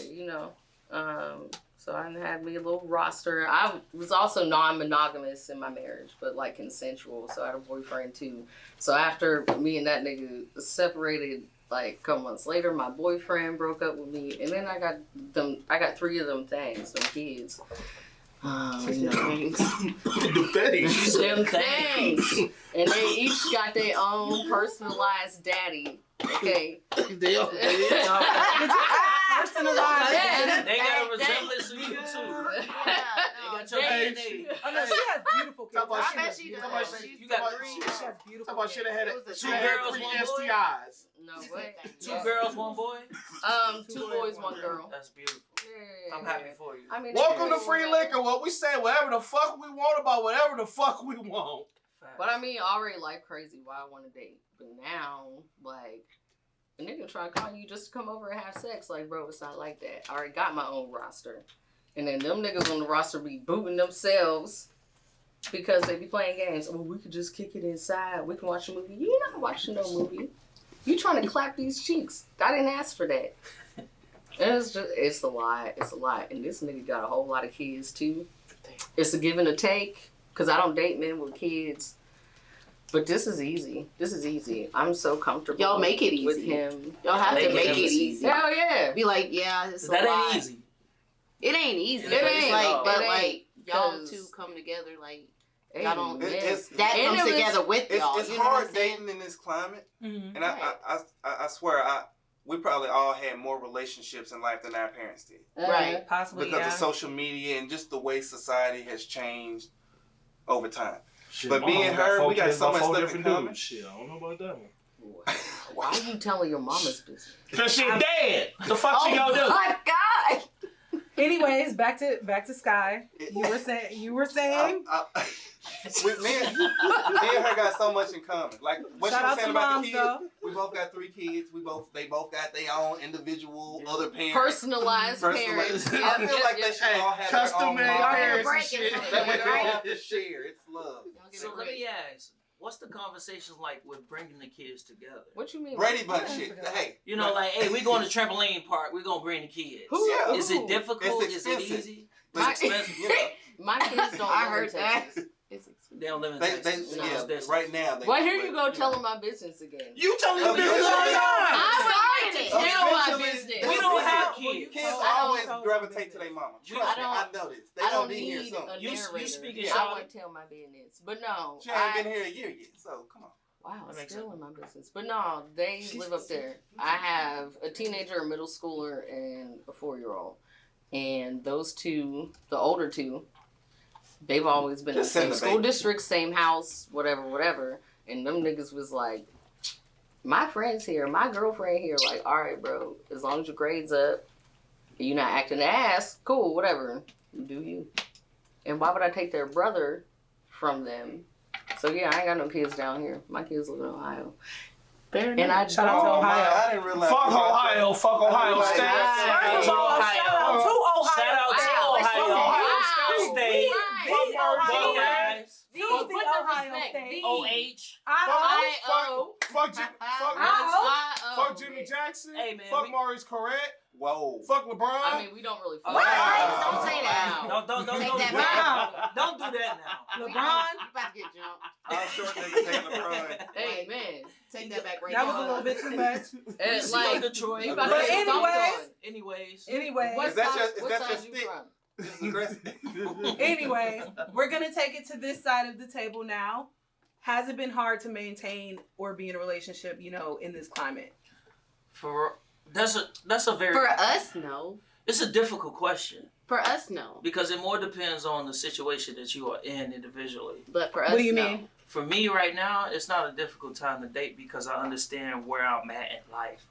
Speaker 4: You know. So I had me a little roster. I was also non-monogamous in my marriage, but like consensual. So I had a boyfriend too. So after me and that nigga separated, like a couple months later, my boyfriend broke up with me, and then I got 3 of them things, them kids. You know,
Speaker 2: The face.
Speaker 4: them things, and they each got their own personalized daddy. Okay.
Speaker 3: did you say personalized?
Speaker 4: Yeah.
Speaker 5: They got a resemblance to you too. They got your
Speaker 2: Hey,
Speaker 5: DNA.
Speaker 3: Oh no, she has beautiful kids.
Speaker 2: Talk about
Speaker 8: I
Speaker 2: shit.
Speaker 8: bet she
Speaker 2: Talk
Speaker 8: does.
Speaker 2: about shit.
Speaker 8: She's
Speaker 5: You got
Speaker 2: Talk about-
Speaker 5: three.
Speaker 3: She has beautiful
Speaker 2: Talk about
Speaker 3: kids.
Speaker 2: shit that had
Speaker 8: It was a
Speaker 2: 2
Speaker 8: two
Speaker 2: had
Speaker 5: girls,
Speaker 2: 3
Speaker 5: one boy?
Speaker 2: STIs.
Speaker 4: No way.
Speaker 5: 2 girls, 1 boy.
Speaker 4: 2 boys, 1 girl.
Speaker 5: That's beautiful.
Speaker 4: Yeah.
Speaker 5: I'm happy for you.
Speaker 4: I mean,
Speaker 2: Welcome to
Speaker 4: it's
Speaker 2: Free
Speaker 4: whatever.
Speaker 2: Liquor. What we say, whatever the fuck we want about whatever the fuck we want.
Speaker 4: But I mean, already life crazy. Why I want to date, but now like a nigga try to call you just to come over and have sex. Like, bro, it's not like that. I already got my own roster, and then them niggas on the roster be booting themselves because they be playing games. Oh, we could just kick it inside. We can watch a movie. You not watching no movie. You trying to clap these cheeks. I didn't ask for that. And it's a lot. It's a lot. And this nigga got a whole lot of kids too. It's a give and a take. Cause I don't date men with kids. But this is easy. This is easy. I'm so comfortable.
Speaker 8: Y'all make it
Speaker 4: with
Speaker 8: easy.
Speaker 4: him.
Speaker 8: Y'all have to
Speaker 5: Make
Speaker 8: make
Speaker 5: it
Speaker 8: it
Speaker 5: easy.
Speaker 8: easy.
Speaker 4: Hell yeah.
Speaker 8: Be like, yeah, it's a
Speaker 5: That
Speaker 8: lot.
Speaker 5: ain't easy.
Speaker 8: It ain't easy.
Speaker 5: It
Speaker 8: It's
Speaker 4: ain't.
Speaker 8: like, but
Speaker 4: It
Speaker 8: like
Speaker 4: ain't.
Speaker 8: y'all
Speaker 4: 'Cause-
Speaker 8: two come together, like
Speaker 4: Hey,
Speaker 8: y'all don't.
Speaker 4: man.
Speaker 8: That
Speaker 4: And
Speaker 8: comes
Speaker 4: it was-
Speaker 8: together with y'all.
Speaker 7: It's
Speaker 8: you know what
Speaker 7: hard
Speaker 8: I'm saying?
Speaker 7: dating in this climate,
Speaker 3: Mhm.
Speaker 7: and I swear we probably all had more relationships in life than our parents did
Speaker 8: Right.
Speaker 3: Possibly,
Speaker 7: because
Speaker 3: yeah.
Speaker 7: of social media and just the way society has changed over time.
Speaker 2: Shit,
Speaker 7: But
Speaker 2: my
Speaker 7: me
Speaker 2: mama
Speaker 7: and her,
Speaker 2: four
Speaker 7: we got
Speaker 2: kids
Speaker 7: so
Speaker 2: by
Speaker 7: much
Speaker 2: 4
Speaker 7: stuff in
Speaker 2: different
Speaker 7: common.
Speaker 2: dudes. Shit, I don't know about that one.
Speaker 4: Why are you telling your mama's business?
Speaker 2: Cause she dead. The fuck she gonna do?
Speaker 4: my God.
Speaker 3: Anyways, back to Sky. You were saying.
Speaker 7: Me and her got so much in common. Like what
Speaker 3: Shout
Speaker 7: she was
Speaker 3: out
Speaker 7: saying
Speaker 3: to
Speaker 7: about
Speaker 3: moms,
Speaker 7: the kids.
Speaker 3: though.
Speaker 7: We both got 3 kids. They both got their own individual other parents.
Speaker 4: Personalized parents.
Speaker 7: I feel like they should all have their
Speaker 2: Custom
Speaker 7: own
Speaker 2: made
Speaker 7: mom.
Speaker 2: parents and
Speaker 8: break
Speaker 2: shit.
Speaker 8: it.
Speaker 7: That way they
Speaker 8: Right?
Speaker 7: don't have to share. It's love.
Speaker 5: So let me ask, what's the conversations like with bringing the kids together?
Speaker 4: What you mean?
Speaker 7: Brady Bunch shit. Hey,
Speaker 5: You know, like, hey, we going to trampoline park. We're gonna bring the kids.
Speaker 7: Yeah.
Speaker 5: Is it difficult?
Speaker 7: It's
Speaker 5: Is it
Speaker 7: expensive.
Speaker 5: easy?
Speaker 4: My-
Speaker 5: It's expensive.
Speaker 7: you know,
Speaker 4: My kids don't
Speaker 8: I
Speaker 4: live
Speaker 8: heard
Speaker 4: in Texas.
Speaker 8: that. It's expensive.
Speaker 5: They don't live in
Speaker 7: they
Speaker 5: Texas.
Speaker 4: No,
Speaker 7: yeah,
Speaker 5: It's distance.
Speaker 7: right now. They,
Speaker 4: Well, here you go
Speaker 7: know.
Speaker 4: telling my business again.
Speaker 2: You telling
Speaker 7: Oh,
Speaker 2: the business
Speaker 7: yeah.
Speaker 2: all the time.
Speaker 4: I'm starting to tell my
Speaker 7: Eventually,
Speaker 4: business.
Speaker 5: We don't have kids.
Speaker 7: Kids
Speaker 3: I don't
Speaker 7: always
Speaker 3: tell
Speaker 7: gravitate
Speaker 3: business.
Speaker 7: to their mama.
Speaker 5: I
Speaker 7: Trust me,
Speaker 4: don't-
Speaker 7: I know this. They
Speaker 4: I
Speaker 7: gonna
Speaker 4: don't
Speaker 7: be here
Speaker 4: need
Speaker 7: soon.
Speaker 4: a
Speaker 5: You
Speaker 4: narrator.
Speaker 5: speaking
Speaker 4: I
Speaker 5: Charlotte.
Speaker 4: want to tell my business, but no.
Speaker 7: She ain't been here a year yet, so come on.
Speaker 4: Wow,
Speaker 5: That makes
Speaker 4: still
Speaker 5: sense.
Speaker 4: in my business. But no, they live up there. I have a teenager, a middle schooler, and a 4-year-old. And those two, the older two, they've always been in the
Speaker 7: Just send
Speaker 4: same
Speaker 7: the
Speaker 4: school
Speaker 7: baby.
Speaker 4: district, same house, whatever. And them niggas was like, my friends here, my girlfriend here, like, all right, bro, as long as your grades up, you're not acting ass, cool, whatever. You do you. And why would I take their brother from them? So yeah, I ain't got no kids down here. My kids live in Ohio.
Speaker 3: Fair
Speaker 4: And
Speaker 3: enough. Shout out to
Speaker 6: Oh,
Speaker 3: Ohio.
Speaker 6: man, I didn't realize.
Speaker 2: Fuck Ohio. Fuck Ohio State.
Speaker 3: First of all,
Speaker 5: Ohio.
Speaker 3: shout out to Ohio.
Speaker 5: Shout out to
Speaker 3: State.
Speaker 5: Ohio State.
Speaker 3: The Ohio
Speaker 5: Buckeyes.
Speaker 3: State. The Ohio State.
Speaker 5: OH.
Speaker 2: Fuck Jimmy Jackson.
Speaker 5: Hey, man,
Speaker 2: Fuck
Speaker 5: we-
Speaker 2: Maurice Corrette.
Speaker 6: Whoa.
Speaker 2: Fuck LeBron.
Speaker 4: I mean, we don't really fuck.
Speaker 8: Wow.
Speaker 4: Wow.
Speaker 8: Don't say that.
Speaker 5: Don't
Speaker 8: Take
Speaker 5: do
Speaker 8: that
Speaker 5: that.
Speaker 3: back.
Speaker 5: Don't do that now.
Speaker 3: LeBron.
Speaker 8: You about to get jumped.
Speaker 6: All short niggas take LeBron.
Speaker 4: Hey, man.
Speaker 8: Take that back right
Speaker 3: That
Speaker 8: now.
Speaker 3: was a little bit too much.
Speaker 4: It's
Speaker 5: like
Speaker 4: like,
Speaker 5: Detroit.
Speaker 4: you about to
Speaker 3: But
Speaker 4: get stomped
Speaker 3: anyways-
Speaker 4: on.
Speaker 5: Anyways.
Speaker 4: What
Speaker 6: Is that
Speaker 4: side,
Speaker 6: your- is
Speaker 4: what
Speaker 6: that
Speaker 4: side
Speaker 6: your
Speaker 4: you
Speaker 6: stick?
Speaker 4: from?
Speaker 6: This is aggressive.
Speaker 3: Anyways, we're gonna take it to this side of the table now. Has it been hard to maintain or be in a relationship, in this climate?
Speaker 5: That's a very
Speaker 8: For us, no.
Speaker 5: it's a difficult question
Speaker 8: For us, no.
Speaker 5: because it more depends on the situation that you are in individually.
Speaker 8: But for us,
Speaker 3: What do you
Speaker 8: no.
Speaker 3: mean?
Speaker 5: For me right now, it's not a difficult time to date because I understand where I'm at in life.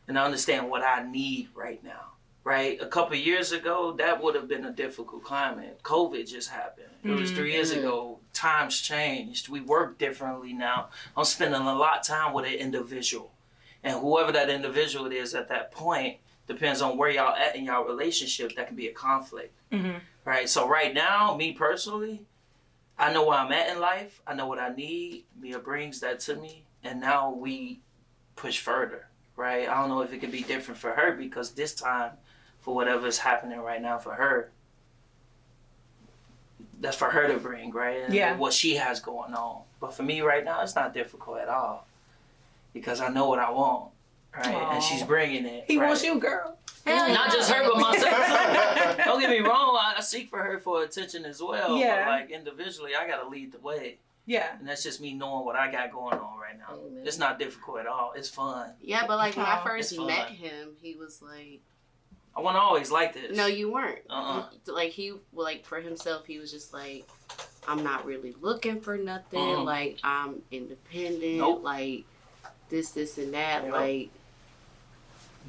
Speaker 5: And I understand what I need right now. Right? A couple of years ago, that would have been a difficult climate. COVID just happened. It was 3 years ago. Times changed. We work differently now. I'm spending a lot of time with an individual. And whoever that individual is at that point, depends on where y'all at in y'all relationship, that can be a conflict.
Speaker 3: Mm-hmm.
Speaker 5: Right? So right now, me personally, I know where I'm at in life. I know what I need. Mia brings that to me. And now we push further. Right? I don't know if it could be different for her because this time, for whatever's happening right now for her, that's for her to bring, right? And
Speaker 3: Yeah.
Speaker 5: what she has going on. But for me right now, it's not difficult at all because I know what I want, right?
Speaker 3: Aw.
Speaker 5: And she's bringing it.
Speaker 3: He
Speaker 5: right?
Speaker 3: wants you, girl.
Speaker 8: Hell yeah.
Speaker 5: Not just her, but myself. Don't get me wrong. I seek for her for attention as well.
Speaker 3: Yeah.
Speaker 5: But like individually, I gotta lead the way,
Speaker 3: Yeah.
Speaker 5: and that's just me knowing what I got going on right now.
Speaker 4: Amen.
Speaker 5: It's not difficult at all. It's fun.
Speaker 8: Yeah, but like when I
Speaker 3: Oh,
Speaker 8: first
Speaker 5: it's fun.
Speaker 8: met him, he was like,
Speaker 5: I want to always like this.
Speaker 8: no, you weren't.
Speaker 5: Uh-uh.
Speaker 8: Like for himself, he was just like, I'm not really looking for nothing.
Speaker 5: Mm.
Speaker 8: Like I'm independent.
Speaker 5: Nope.
Speaker 8: Like this, and that.
Speaker 5: Yep.
Speaker 8: Like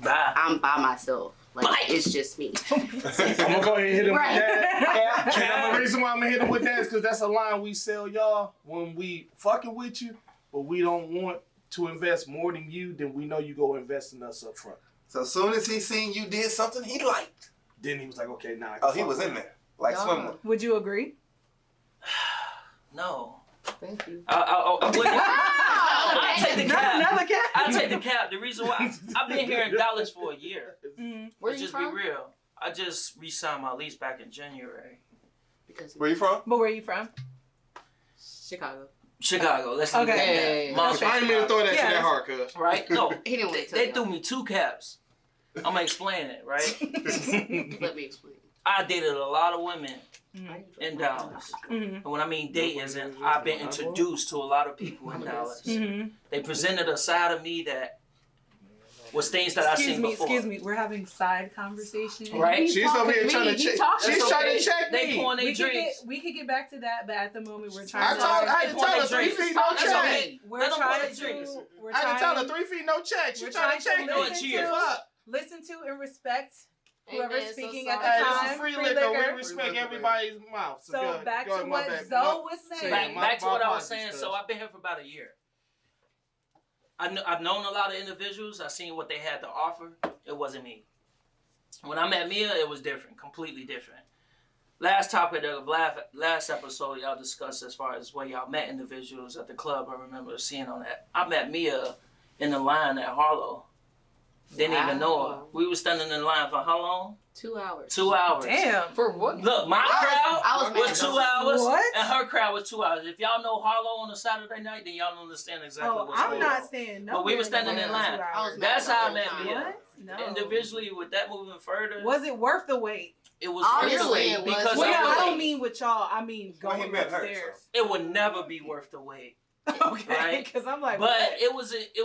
Speaker 5: Bye.
Speaker 8: I'm by myself. Like
Speaker 5: Bye.
Speaker 8: it's just me.
Speaker 2: I'm gonna go ahead and hit him
Speaker 8: Right.
Speaker 2: with that. And the reason why I'm gonna hit him with that is because that's a line we sell y'all when we fucking with you, but we don't want to invest more than you, then we know you go invest in us up front.
Speaker 6: So as soon as he seen you did something he liked.
Speaker 2: Then he was like, okay, nah. I can
Speaker 6: Oh, he
Speaker 2: fuck
Speaker 6: was
Speaker 2: with
Speaker 6: in
Speaker 2: you.
Speaker 6: there. Like
Speaker 4: Yeah.
Speaker 6: swimwear.
Speaker 3: Would you agree?
Speaker 5: No.
Speaker 4: Thank you.
Speaker 5: I wouldn't. I'll take the
Speaker 3: Not
Speaker 5: cap.
Speaker 3: another cat.
Speaker 5: I'll take the cap. The reason why I've been here in Dallas for a year.
Speaker 3: Mm.
Speaker 4: Where
Speaker 5: Let's
Speaker 4: you
Speaker 5: just
Speaker 4: from?
Speaker 5: be real. I just re-signed my lease back in January.
Speaker 8: Because
Speaker 6: Where you from?
Speaker 3: But where are you from?
Speaker 8: Chicago.
Speaker 5: Chicago. Let's leave
Speaker 3: Okay.
Speaker 5: it at
Speaker 4: Hey.
Speaker 5: that. Mom's
Speaker 6: I
Speaker 5: from
Speaker 6: ain't mean to throw that
Speaker 3: Yeah.
Speaker 6: shit that hard, cuz.
Speaker 5: right? No,
Speaker 8: He didn't want to
Speaker 5: they
Speaker 8: tell
Speaker 5: threw
Speaker 8: y'all.
Speaker 5: me 2 caps. I'm gonna explain it, right?
Speaker 8: Let me explain.
Speaker 5: I dated a lot of women
Speaker 3: Mm.
Speaker 5: in Dallas.
Speaker 3: Mm-hmm.
Speaker 5: And when I mean date, as in I've been introduced to a lot of people in Dallas.
Speaker 3: Mm-hmm.
Speaker 5: They presented a side of me that was things that I've seen before.
Speaker 3: Excuse me. We're having side conversation.
Speaker 5: Right?
Speaker 2: She's over here trying to check. She's trying to check
Speaker 5: They
Speaker 2: me.
Speaker 5: pouring their
Speaker 3: We could,
Speaker 5: drinks.
Speaker 3: get back to that, but at the moment we're
Speaker 2: I
Speaker 3: trying to.
Speaker 2: told
Speaker 5: They pour
Speaker 2: her
Speaker 5: their
Speaker 2: 3
Speaker 5: drinks.
Speaker 2: feet no
Speaker 5: That's
Speaker 2: check.
Speaker 5: okay.
Speaker 3: We're
Speaker 5: Let them pour
Speaker 3: trying
Speaker 5: their drinks.
Speaker 3: to. We're
Speaker 2: I had to tell her
Speaker 3: trying
Speaker 2: 3 feet no check. She
Speaker 3: we're
Speaker 2: trying to check
Speaker 3: to
Speaker 2: me.
Speaker 5: No,
Speaker 3: listen
Speaker 5: cheers.
Speaker 3: to, listen to and respect whoever's
Speaker 4: Amen,
Speaker 3: speaking
Speaker 4: so
Speaker 3: at the
Speaker 2: Hey,
Speaker 3: time.
Speaker 2: this is free
Speaker 3: Free
Speaker 2: liquor.
Speaker 3: liquor.
Speaker 2: We respect
Speaker 6: Free liquor,
Speaker 2: everybody's mouth.
Speaker 3: So
Speaker 2: go-
Speaker 3: back
Speaker 2: go
Speaker 3: to
Speaker 2: ahead,
Speaker 3: what
Speaker 2: my bad.
Speaker 3: Zoe was saying.
Speaker 5: Back to what I was
Speaker 2: apologies,
Speaker 5: saying.
Speaker 2: cuz.
Speaker 5: So I've been here for about a year. I've known a lot of individuals. I've seen what they had to offer. It wasn't me. When I met Mia, it was different, completely different. Last topic of last episode, y'all discussed as far as where y'all met individuals at the club. I remember seeing on that. I met Mia in the line at Harlow. Didn't even know her.
Speaker 8: Wow.
Speaker 5: We were standing in line for how long?
Speaker 8: 2 hours.
Speaker 5: 2 hours.
Speaker 3: Damn.
Speaker 4: For what?
Speaker 5: Look, my crowd
Speaker 8: I was
Speaker 5: was
Speaker 8: mad.
Speaker 5: 2 hours,
Speaker 3: What?
Speaker 5: and her crowd was 2 hours. If y'all know Harlow on a Saturday night, then y'all understand exactly
Speaker 3: Oh,
Speaker 5: what's
Speaker 3: I'm
Speaker 5: going
Speaker 3: not
Speaker 5: on.
Speaker 3: staying.
Speaker 5: But we were standing in line.
Speaker 8: I was mad
Speaker 5: That's
Speaker 8: the
Speaker 5: how I
Speaker 8: whole
Speaker 5: met
Speaker 8: time.
Speaker 5: Mia.
Speaker 3: What? No.
Speaker 5: Individually, with that moving further,
Speaker 3: Was it worth the wait?
Speaker 5: it was
Speaker 8: Obviously
Speaker 5: worth the
Speaker 8: it
Speaker 5: wait
Speaker 8: was.
Speaker 5: because
Speaker 3: Well, no, I
Speaker 5: I
Speaker 3: don't
Speaker 5: would,
Speaker 3: mean with y'all. I mean
Speaker 6: Well, he
Speaker 3: going
Speaker 6: met her,
Speaker 3: upstairs.
Speaker 5: it would never be worth the wait.
Speaker 3: Okay,
Speaker 5: Right?
Speaker 3: because I'm like,
Speaker 5: But
Speaker 3: what?
Speaker 5: it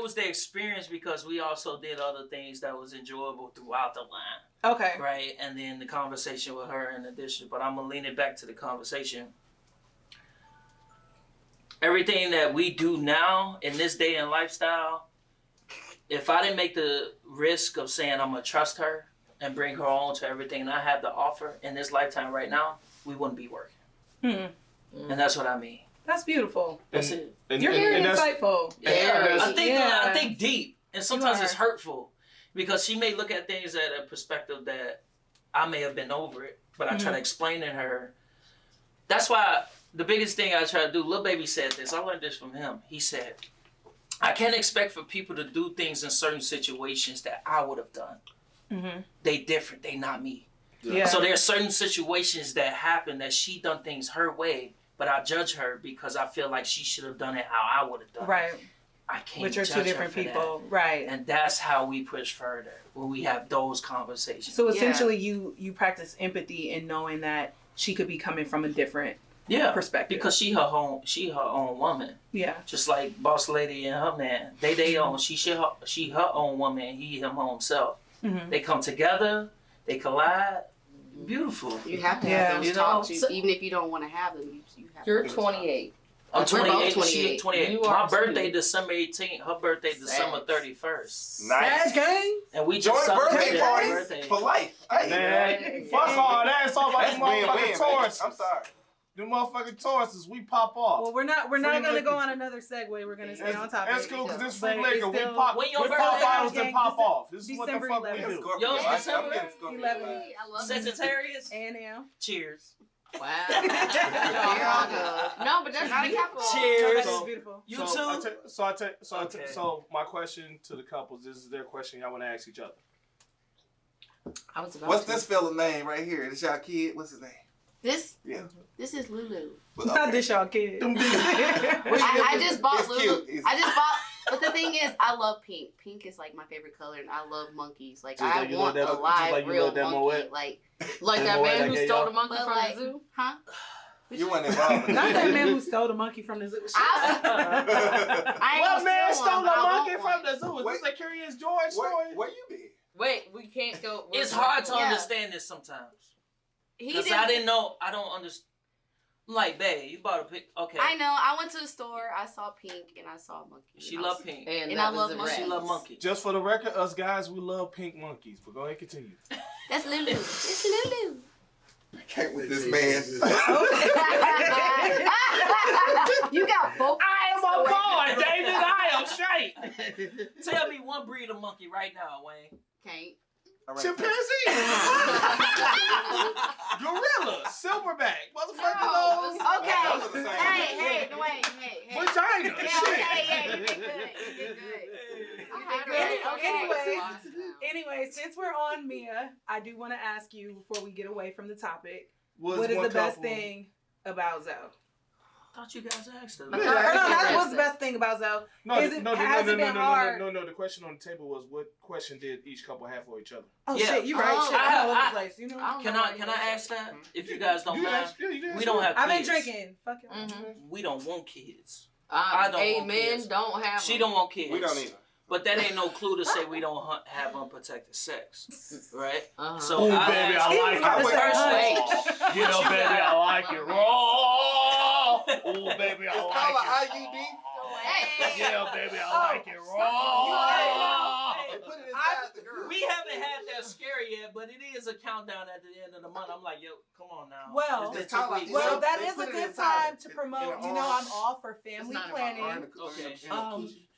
Speaker 5: was the experience because we also did other things that was enjoyable throughout the line,
Speaker 3: Okay.
Speaker 5: right? And then the conversation with her in addition. But I'm gonna lean it back to the conversation. Everything that we do now in this day and lifestyle if I didn't make the risk of saying I'm gonna trust her and bring her on to everything I have to offer in this lifetime right now, we wouldn't be working.
Speaker 3: Hmm.
Speaker 5: And that's what I mean.
Speaker 3: That's beautiful.
Speaker 5: That's it.
Speaker 3: You're very insightful.
Speaker 5: I think deep, and sometimes
Speaker 3: You
Speaker 5: it's
Speaker 3: are.
Speaker 5: hurtful because she may look at things at a perspective that I may have been over it, but I try to explain to her. That's why the biggest thing I try to do. Lil Baby said this. I learned this from him. He said, "I can't expect for people to do things in certain situations that I would have done.
Speaker 3: Mm-hmm.
Speaker 5: They different. They not me.
Speaker 3: Yeah.
Speaker 5: So there are certain situations that happen that she done things her way." But I judge her because I feel like she should have done it how I would have done it.
Speaker 3: Right.
Speaker 5: I can't
Speaker 3: Which are
Speaker 5: judge
Speaker 3: two
Speaker 5: her
Speaker 3: different
Speaker 5: for
Speaker 3: people.
Speaker 5: that.
Speaker 3: Right.
Speaker 5: And that's how we push further, when we have those conversations.
Speaker 3: So essentially you practice empathy in knowing that she could be coming from a different perspective.
Speaker 5: Because she her own woman.
Speaker 3: Yeah.
Speaker 5: Just like Boss Lady and her man. They own. She her own woman, he him himself.
Speaker 3: Mm-hmm.
Speaker 5: They come together, they collide. Beautiful.
Speaker 8: You have to have those
Speaker 5: You know?
Speaker 8: talks, even if you don't want to have them. You have to
Speaker 4: You're
Speaker 8: have those
Speaker 4: 28.
Speaker 5: I'm
Speaker 8: We're both
Speaker 5: 28.
Speaker 8: 28.
Speaker 5: She 28.
Speaker 4: You
Speaker 5: My
Speaker 4: are
Speaker 5: birthday
Speaker 4: too.
Speaker 5: December 18th. Her birthday December
Speaker 4: Sad.
Speaker 5: 31st.
Speaker 7: Nice.
Speaker 3: gang.
Speaker 5: And we just
Speaker 7: Joint birthday
Speaker 5: celebrated her
Speaker 7: parties
Speaker 5: birthday.
Speaker 7: for life. Hey,
Speaker 2: Man, fuck all that. It's all about
Speaker 7: that's
Speaker 2: them
Speaker 7: win-win,
Speaker 2: motherfucking
Speaker 7: man.
Speaker 2: Tauruses.
Speaker 7: I'm sorry.
Speaker 2: Them motherfucking Tauruses, we pop off.
Speaker 3: Well, we're not
Speaker 2: Free
Speaker 3: gonna
Speaker 2: liquor.
Speaker 3: go on another segue. We're gonna stay on topic.
Speaker 2: That's cool because this
Speaker 3: But
Speaker 2: free
Speaker 3: it's
Speaker 2: liquor. We
Speaker 3: still-
Speaker 2: pop.
Speaker 5: When your
Speaker 2: We
Speaker 5: birthday
Speaker 2: pop
Speaker 5: is,
Speaker 2: bottles
Speaker 3: gang,
Speaker 2: and pop off. This is
Speaker 3: December
Speaker 2: what the fuck
Speaker 3: 11th.
Speaker 2: we do.
Speaker 7: Scorpio.
Speaker 5: Yours
Speaker 7: I'm
Speaker 5: December
Speaker 7: getting Scorpio.
Speaker 3: 11.
Speaker 8: I love
Speaker 5: Sagittarius.
Speaker 3: A&M.
Speaker 5: Cheers.
Speaker 4: Wow.
Speaker 8: Wow.
Speaker 4: No, but that's
Speaker 8: Not a
Speaker 4: beautiful.
Speaker 5: Cheers.
Speaker 3: That is beautiful.
Speaker 5: You
Speaker 2: so,
Speaker 5: too?
Speaker 2: So,
Speaker 5: Okay.
Speaker 2: my question to the couples, this is their question y'all want to ask each other.
Speaker 4: I was about
Speaker 7: What's
Speaker 4: to.
Speaker 7: this fella name right here? This y'all kid? What's his name?
Speaker 8: This
Speaker 7: Yeah.
Speaker 8: this is Lulu.
Speaker 7: Well,
Speaker 3: Not
Speaker 7: okay.
Speaker 3: this y'all kid.
Speaker 8: I just bought
Speaker 7: It's
Speaker 8: Lulu.
Speaker 7: cute. It's-
Speaker 8: I just bought. But the thing is, I love pink. Pink is like my favorite color, and I love monkeys. Like
Speaker 2: Just
Speaker 8: I
Speaker 2: like you
Speaker 8: want
Speaker 2: love that-
Speaker 8: a
Speaker 2: just
Speaker 8: live,
Speaker 2: like you
Speaker 8: real
Speaker 2: love that
Speaker 8: monkey.
Speaker 2: Moet?
Speaker 8: Like
Speaker 4: Like
Speaker 2: That
Speaker 4: that
Speaker 2: boy
Speaker 4: man
Speaker 2: that
Speaker 4: who
Speaker 2: gave
Speaker 4: stole
Speaker 2: y'all-
Speaker 4: the monkey
Speaker 8: But
Speaker 4: from
Speaker 8: like-
Speaker 4: the zoo.
Speaker 8: huh?
Speaker 7: You weren't involved.
Speaker 3: Not that man who stole the monkey from the zoo.
Speaker 8: I ain't
Speaker 2: What
Speaker 8: gonna
Speaker 2: man
Speaker 8: steal
Speaker 2: stole
Speaker 8: one,
Speaker 2: a
Speaker 8: but I want
Speaker 2: monkey
Speaker 8: one.
Speaker 2: from the zoo? Is this a Curious George story?
Speaker 7: Where you been?
Speaker 4: Wait, we can't go.
Speaker 5: It's hard to
Speaker 8: Yeah.
Speaker 5: understand this sometimes.
Speaker 8: He
Speaker 5: Because
Speaker 8: didn't.
Speaker 5: I didn't know. I don't understand. Like, babe, you bought a pic. Okay.
Speaker 8: I know. I went to the store. I saw pink, and I saw a monkey.
Speaker 5: She
Speaker 8: And I
Speaker 5: love
Speaker 8: was-
Speaker 5: pink.
Speaker 4: And,
Speaker 8: And
Speaker 4: that
Speaker 8: I
Speaker 4: was
Speaker 8: love
Speaker 4: a
Speaker 8: monkeys.
Speaker 4: wrap.
Speaker 5: She love monkey.
Speaker 2: Just for the record, us guys, we love pink monkeys. But go ahead, continue.
Speaker 8: That's Lulu. It's Lulu.
Speaker 7: I can't with this man.
Speaker 8: You got both.
Speaker 5: I am on guard, David. I am straight. Tell me one breed of monkey right now, Wayne.
Speaker 8: Can't.
Speaker 7: All right.
Speaker 2: Chimpanzee, gorilla, silverback, motherfucker,
Speaker 8: No.
Speaker 2: those
Speaker 8: Okay.
Speaker 7: Those are the same.
Speaker 8: Hey, Dwayne. Hey.
Speaker 2: vagina,
Speaker 8: Yeah,
Speaker 2: shit.
Speaker 8: okay, you did good. You did good.
Speaker 3: Anyways,
Speaker 8: Okay.
Speaker 3: Anyway, since we're on Mia, I do want to ask you before we get away from the topic,
Speaker 2: Was
Speaker 3: what is
Speaker 2: one
Speaker 3: the best
Speaker 2: couple-
Speaker 3: thing about Zoe?
Speaker 5: I thought you guys asked her.
Speaker 3: Or no, that's what's the best thing about Zoe.
Speaker 2: No,
Speaker 3: Has it been hard?
Speaker 2: no. The question on the table was what question did each couple have for each other?
Speaker 3: Oh
Speaker 5: Yeah.
Speaker 3: shit, you're right.
Speaker 8: Oh,
Speaker 3: Shit, I'm all over
Speaker 5: I-
Speaker 3: the place. You know,
Speaker 5: Can I ask that? If you guys don't
Speaker 2: You
Speaker 5: mind.
Speaker 2: asked- yeah, you asked
Speaker 5: We don't
Speaker 2: me.
Speaker 5: have
Speaker 3: I've been
Speaker 5: kids.
Speaker 3: drinking. Fuck it.
Speaker 4: Mhm.
Speaker 5: We don't want kids. I don't want
Speaker 4: Amen.
Speaker 5: kids.
Speaker 4: Don't have.
Speaker 5: She
Speaker 4: them.
Speaker 5: don't want kids.
Speaker 7: We don't either.
Speaker 5: But that ain't no clue to say we don't have unprotected sex, right?
Speaker 4: Uh-huh.
Speaker 5: So
Speaker 2: Ooh,
Speaker 5: I
Speaker 2: baby,
Speaker 5: asked-
Speaker 2: I like
Speaker 3: about
Speaker 2: it
Speaker 3: to say
Speaker 2: raw. You know, baby, I like it raw. Ooh, baby, I
Speaker 7: It's
Speaker 2: like
Speaker 7: called
Speaker 2: it.
Speaker 7: an IUD.
Speaker 8: Hey.
Speaker 2: Yeah, baby, I
Speaker 3: Oh,
Speaker 2: like it
Speaker 3: you already
Speaker 2: raw.
Speaker 7: They put it inside the girl.
Speaker 5: We haven't had that scare yet, but it is a countdown at the end of the month. I'm like, yo, come on now.
Speaker 3: Well-
Speaker 5: It's been
Speaker 7: It's kinda
Speaker 5: 2
Speaker 7: like-
Speaker 5: weeks.
Speaker 3: Well, that
Speaker 7: They
Speaker 3: is a
Speaker 7: put it
Speaker 3: good
Speaker 7: inside
Speaker 3: time to
Speaker 7: in
Speaker 3: promote.
Speaker 7: an
Speaker 3: You know,
Speaker 7: arm.
Speaker 3: I'm all for family
Speaker 4: not in my
Speaker 3: planning.
Speaker 4: arm.
Speaker 5: Okay.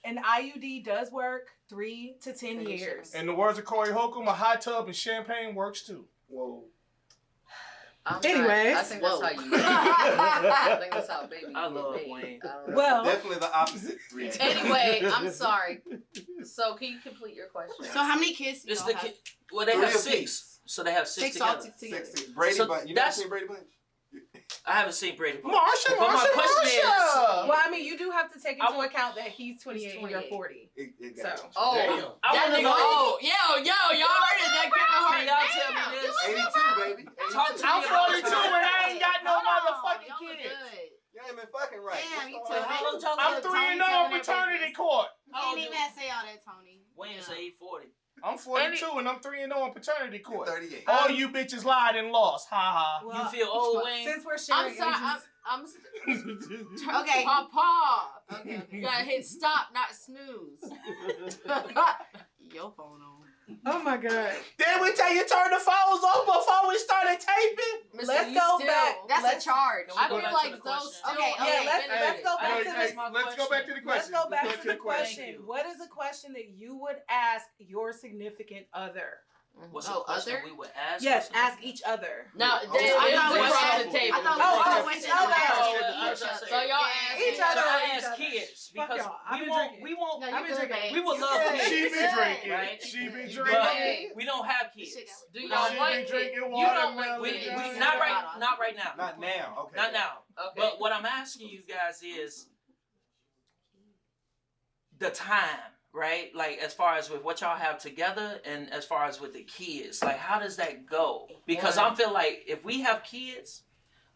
Speaker 3: An IUD does work 3 to 10 years.
Speaker 2: In the words of Corey Holcomb, a hot tub and champagne works too.
Speaker 7: Whoa.
Speaker 3: Anyways.
Speaker 4: I think that's
Speaker 8: Whoa.
Speaker 4: how you. I think that's how baby.
Speaker 5: I love
Speaker 4: get made.
Speaker 5: Wayne.
Speaker 4: I don't know.
Speaker 3: Well,
Speaker 7: Definitely the opposite.
Speaker 4: Anyway, I'm sorry. So can you complete your question?
Speaker 8: So how many kids do
Speaker 5: It's
Speaker 8: y'all
Speaker 5: the
Speaker 8: have?
Speaker 5: kid. Well, they
Speaker 7: Three
Speaker 5: have
Speaker 7: apiece.
Speaker 5: 6, so they have 6
Speaker 8: 6 all
Speaker 5: together.
Speaker 8: together.
Speaker 7: Sexy. Brady
Speaker 5: So
Speaker 7: Bunch. You never
Speaker 5: that's-
Speaker 7: seen Brady Bunch?
Speaker 5: I haven't seen Brady Bunch.
Speaker 2: Marsha,
Speaker 5: But my question
Speaker 3: well, I mean, you do have to take into
Speaker 5: I-
Speaker 3: account that he's 28 and you're
Speaker 4: 28.
Speaker 3: 40.
Speaker 7: It
Speaker 3: So.
Speaker 7: got
Speaker 4: Oh,
Speaker 5: Damn. I
Speaker 4: that
Speaker 5: wanna
Speaker 4: nigga.
Speaker 5: know-
Speaker 4: Oh, y'all heard it? That kind of hard.
Speaker 5: Can y'all tell me this?
Speaker 7: 82, baby. 82.
Speaker 5: Talk to
Speaker 2: I'm
Speaker 5: me about
Speaker 2: 42 and I ain't got no
Speaker 8: Hold on,
Speaker 2: motherfucking
Speaker 8: y'all look
Speaker 2: kids.
Speaker 8: good.
Speaker 7: You ain't been fucking right.
Speaker 8: Damn, you
Speaker 7: What's
Speaker 8: too.
Speaker 7: going on?
Speaker 5: How old y'all
Speaker 2: I'm
Speaker 5: look?
Speaker 2: 3 and 0 on paternity court.
Speaker 5: How old
Speaker 8: You
Speaker 5: you?
Speaker 8: didn't even have to say all that, Tony.
Speaker 5: Wayne say 840.
Speaker 2: I'm 42 and I'm 3 and 0 on paternity
Speaker 7: You
Speaker 2: court.
Speaker 7: 38.
Speaker 2: All you bitches lied and lost. Ha ha.
Speaker 3: Well,
Speaker 5: You feel old, Wayne?
Speaker 3: since we're sharing
Speaker 8: I'm sorry.
Speaker 3: ages,
Speaker 8: Okay.
Speaker 4: Papa.
Speaker 8: Okay.
Speaker 4: You gotta hit stop, not snooze.
Speaker 8: Your phone on.
Speaker 3: Oh my God.
Speaker 2: Did we tell you turn the phones off before we started taping?
Speaker 3: Let's go back.
Speaker 8: That's a charge.
Speaker 4: I
Speaker 5: Go
Speaker 4: feel
Speaker 5: back to
Speaker 4: like
Speaker 5: the
Speaker 4: those
Speaker 5: question.
Speaker 4: still
Speaker 8: Okay,
Speaker 3: Yeah, let's go
Speaker 5: I
Speaker 3: back
Speaker 5: know
Speaker 3: to
Speaker 5: that's
Speaker 3: this.
Speaker 5: my
Speaker 2: Let's go back to the
Speaker 3: Let's
Speaker 2: question.
Speaker 3: go back
Speaker 2: Let's
Speaker 3: to
Speaker 2: go
Speaker 3: the
Speaker 2: to the question.
Speaker 3: question.
Speaker 5: Thank you.
Speaker 3: What is a question that you would ask your significant other?
Speaker 5: What's
Speaker 8: Oh,
Speaker 5: the question
Speaker 8: other?
Speaker 5: we would ask?
Speaker 3: Yes,
Speaker 5: or something?
Speaker 3: ask each other.
Speaker 4: No,
Speaker 6: Oh,
Speaker 4: they
Speaker 8: I thought we
Speaker 4: was
Speaker 8: were
Speaker 4: on the
Speaker 8: asking-
Speaker 4: table.
Speaker 8: I thought we
Speaker 3: Oh,
Speaker 8: were
Speaker 3: oh,
Speaker 8: asking
Speaker 3: each other.
Speaker 8: each other.
Speaker 4: So y'all ask
Speaker 3: Each other.
Speaker 5: I
Speaker 3: each
Speaker 5: ask
Speaker 3: other.
Speaker 5: kids
Speaker 3: Fuck
Speaker 5: because
Speaker 3: y'all. I've
Speaker 5: we
Speaker 3: been
Speaker 5: won't.
Speaker 3: drinking.
Speaker 5: We won't.
Speaker 8: No,
Speaker 3: I've
Speaker 8: you
Speaker 3: been
Speaker 8: good,
Speaker 3: drinking.
Speaker 8: babe.
Speaker 5: We would
Speaker 8: You
Speaker 5: love
Speaker 8: good.
Speaker 2: She
Speaker 5: kids.
Speaker 2: be drinking.
Speaker 5: Right?
Speaker 2: She be
Speaker 8: You
Speaker 2: drinking.
Speaker 5: But we don't have
Speaker 8: This shit
Speaker 5: kids.
Speaker 8: got
Speaker 4: Do
Speaker 8: lit.
Speaker 4: y'all
Speaker 2: She be
Speaker 4: like
Speaker 2: drinking
Speaker 4: it? You don't
Speaker 2: watermelon.
Speaker 4: like
Speaker 5: We,
Speaker 4: kids.
Speaker 5: not right now.
Speaker 6: Not now. Okay.
Speaker 5: Not now.
Speaker 4: Okay.
Speaker 5: But what I'm asking you guys is the time, right? Like as far as with what y'all have together and as far as with the kids, like how does that go? Because I feel like if we have kids,